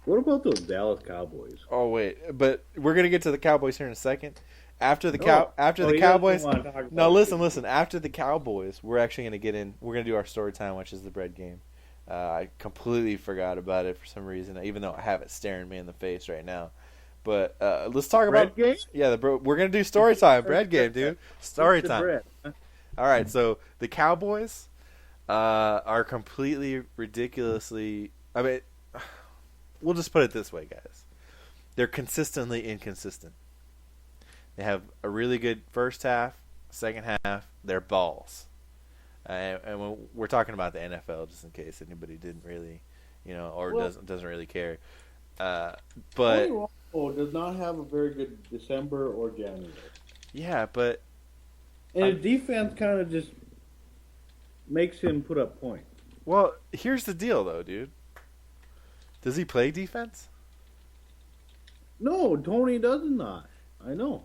what about those Dallas Cowboys? Oh, wait. But we're going to get to the Cowboys here in a second. After the Cowboys... No, listen. After the Cowboys, we're actually going to get in... We're going to do our story time, which is the bread game. I completely forgot about it for some reason, even though I have it staring me in the face right now. But let's talk about... Bread game? Yeah, we're going to do story time. Bread game, dude. Story time. Bread, huh? All right, so the Cowboys are completely ridiculously... I mean, we'll just put it this way, guys. They're consistently inconsistent. They have a really good first half, second half, they're balls. And when we're talking about the NFL, just in case anybody didn't really, you know, or doesn't really care. But Tony Romo does not have a very good December or January. Yeah, but... And his defense kind of just makes him put up points. Well, here's the deal, though, dude. Does he play defense? No, Tony does not. I know.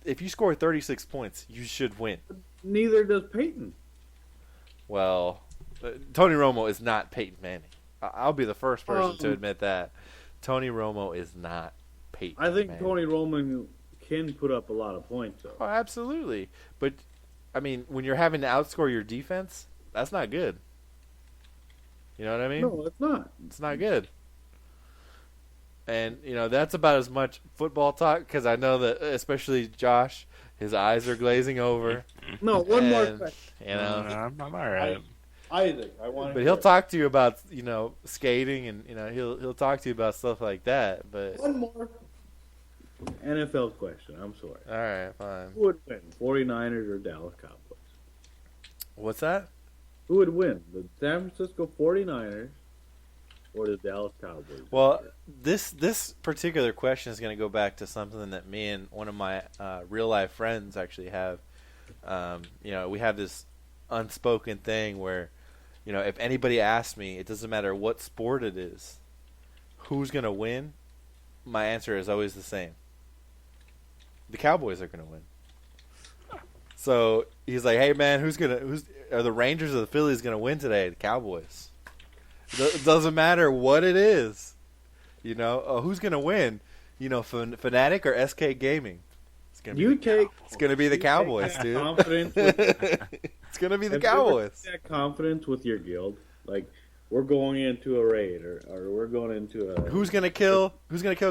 If you score 36 points, you should win. Neither does Peyton. Well, Tony Romo is not Peyton Manning. I'll be the first person to admit that. Tony Romo is not Peyton I think Manning. Tony Romo can put up a lot of points, though. Oh, absolutely. But, I mean, when you're having to outscore your defense, that's not good. You know what I mean? No, it's not. It's not good. And, you know, that's about as much football talk, because I know that, especially Josh, his eyes are glazing over. No, one more question. You know, I'm all right. Isaac, I want to. but he'll talk to you about, you know, skating, and, you know, he'll talk to you about stuff like that. But One more NFL question. I'm sorry. all right, fine. Who would win, 49ers or Dallas Cowboys? What's that? Who would win, the San Francisco 49ers or the Dallas Cowboys? Well, this particular question is going to go back to something that me and one of my real life friends actually have. You know, we have this unspoken thing where, you know, if anybody asks me, it doesn't matter what sport it is, who's going to win, my answer is always the same. The Cowboys are going to win. So he's like, "Hey man, are the Rangers or the Phillies going to win today?" The Cowboys. It doesn't matter what it is. You know, who's going to win? You know, Fnatic or SK Gaming? It's going to be the Cowboys, dude. It's going to be the Cowboys. That confidence with your guild, like we're going into a raid or we're going into a Who's going to kill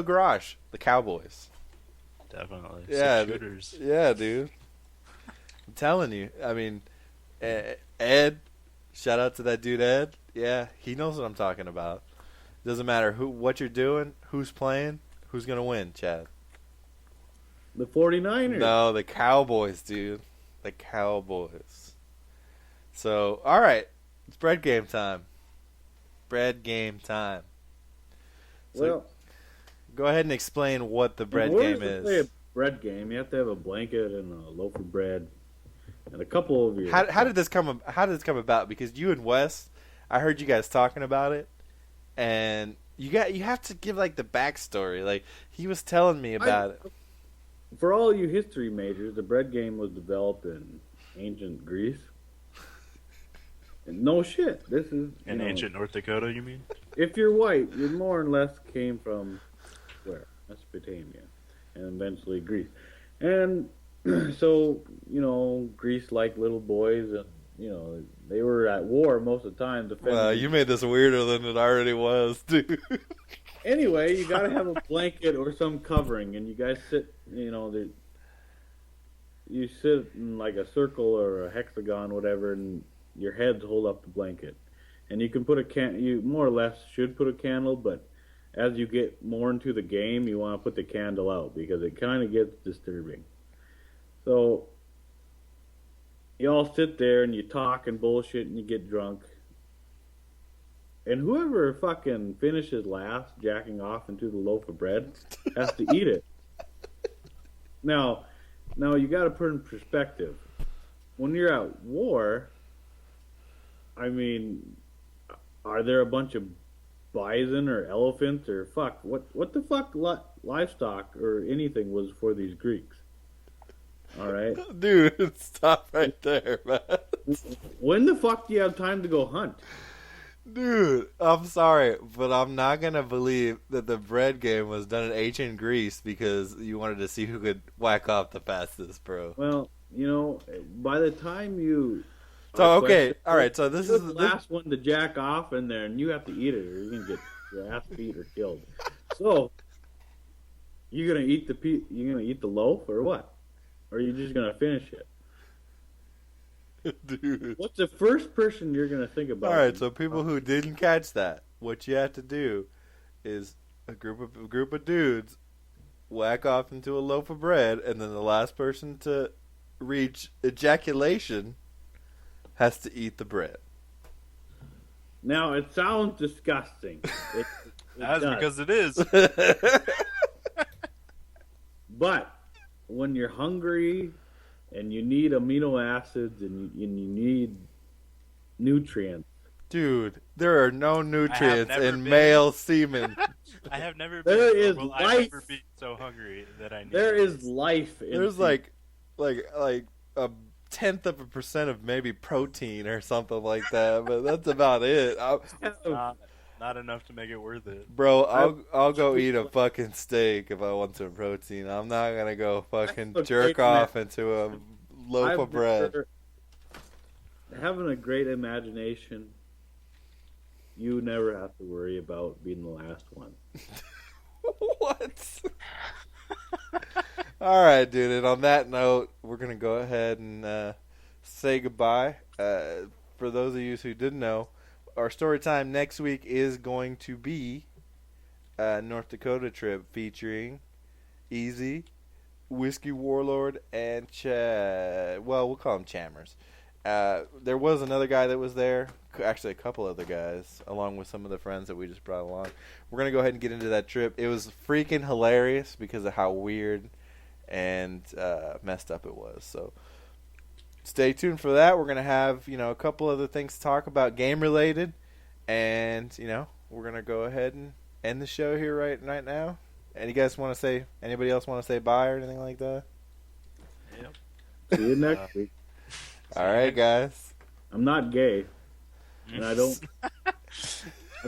Garage? The Cowboys. Definitely. Yeah, shooters. Yeah, dude. I'm telling you. I mean, Ed, shout out to that dude Ed. Yeah, he knows what I'm talking about. Doesn't matter what you're doing, who's playing, who's gonna win, Chad. The 49ers. No, the Cowboys, dude. The Cowboys. So, all right, it's bread game time. Bread game time. So, Well, go ahead and explain what the bread in order game to is. play a bread game, you have to have a blanket and a loaf of bread and a couple of your. How did this come? How did this come about? Because you and Wes, I heard you guys talking about it, and you have to give like the backstory. Like he was telling me about it. For all you history majors, the bread game was developed in ancient Greece. And no shit, this is In ancient North Dakota, you mean? If you're white, you more or less came from where? Mesopotamia, and eventually Greece. And so, Greece liked little boys, and they were at war most of the time. Well, you made this weirder than it already was, dude. Anyway, you gotta have a blanket or some covering, and you guys sit, you sit in like a circle or a hexagon, whatever, and your heads hold up the blanket. And you can put you more or less should put a candle, but as you get more into the game, you want to put the candle out because it kind of gets disturbing. So, you all sit there and you talk and bullshit and you get drunk. And whoever fucking finishes last, jacking off into the loaf of bread, has to eat it. Now you got to put in perspective. When you're at war, I mean, are there a bunch of bison or elephants or what the fuck livestock or anything was for these Greeks? All right, dude, stop right there, man. When the fuck do you have time to go hunt? Dude, I'm sorry, but I'm not going to believe that the bread game was done in ancient Greece because you wanted to see who could whack off the fastest, bro. Well, by the time you... So, okay, all right, so this is the last one to jack off in there, and you have to eat it, or you're going to get your ass beat or killed. So, you're going to eat the loaf, or what? Or are you just going to finish it? Dude. What's the first person you're going to think about? All right, so people who didn't catch that, what you have to do is a group of dudes whack off into a loaf of bread, and then the last person to reach ejaculation has to eat the bread. Now, it sounds disgusting. That's because it is. But when you're hungry and you need amino acids and you need nutrients. Dude, there are no nutrients in male semen. I have never been. There is will life. I ever be so hungry that I need. There is life. There's like a 0.1% of maybe protein or something like that, but that's about it. Not enough to make it worth it. Bro, I'll go eat a fucking steak if I want some protein. I'm not gonna go fucking jerk off into a loaf of bread. Having a great imagination, you never have to worry about being the last one. What? All right, dude. And on that note, we're gonna go ahead and say goodbye. For those of you who didn't know, our story time next week is going to be a North Dakota trip featuring Easy, Whiskey Warlord, and Chad. Well, we'll call him Chammers. There was another guy that was there. Actually, a couple other guys, along with some of the friends that we just brought along. We're going to go ahead and get into that trip. It was freaking hilarious because of how weird and messed up it was. So stay tuned for that. We're going to have, a couple other things to talk about game-related. And, we're going to go ahead and end the show here right now. Anybody else want to say bye or anything like that? Yep. See you next week. All right, guys. I'm not gay. And I've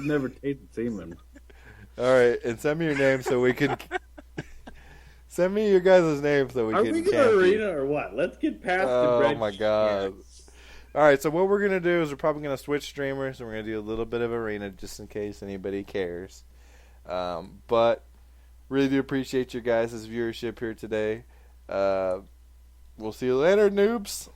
never tasted semen. All right, and send me your name so we can... Send me your guys' names so we Are can... Are we going to arena or what? Let's get past the bread. Oh, my God. All right, so what we're going to do is we're probably going to switch streamers, and we're going to do a little bit of arena just in case anybody cares. But really do appreciate your guys' viewership here today. We'll see you later, noobs.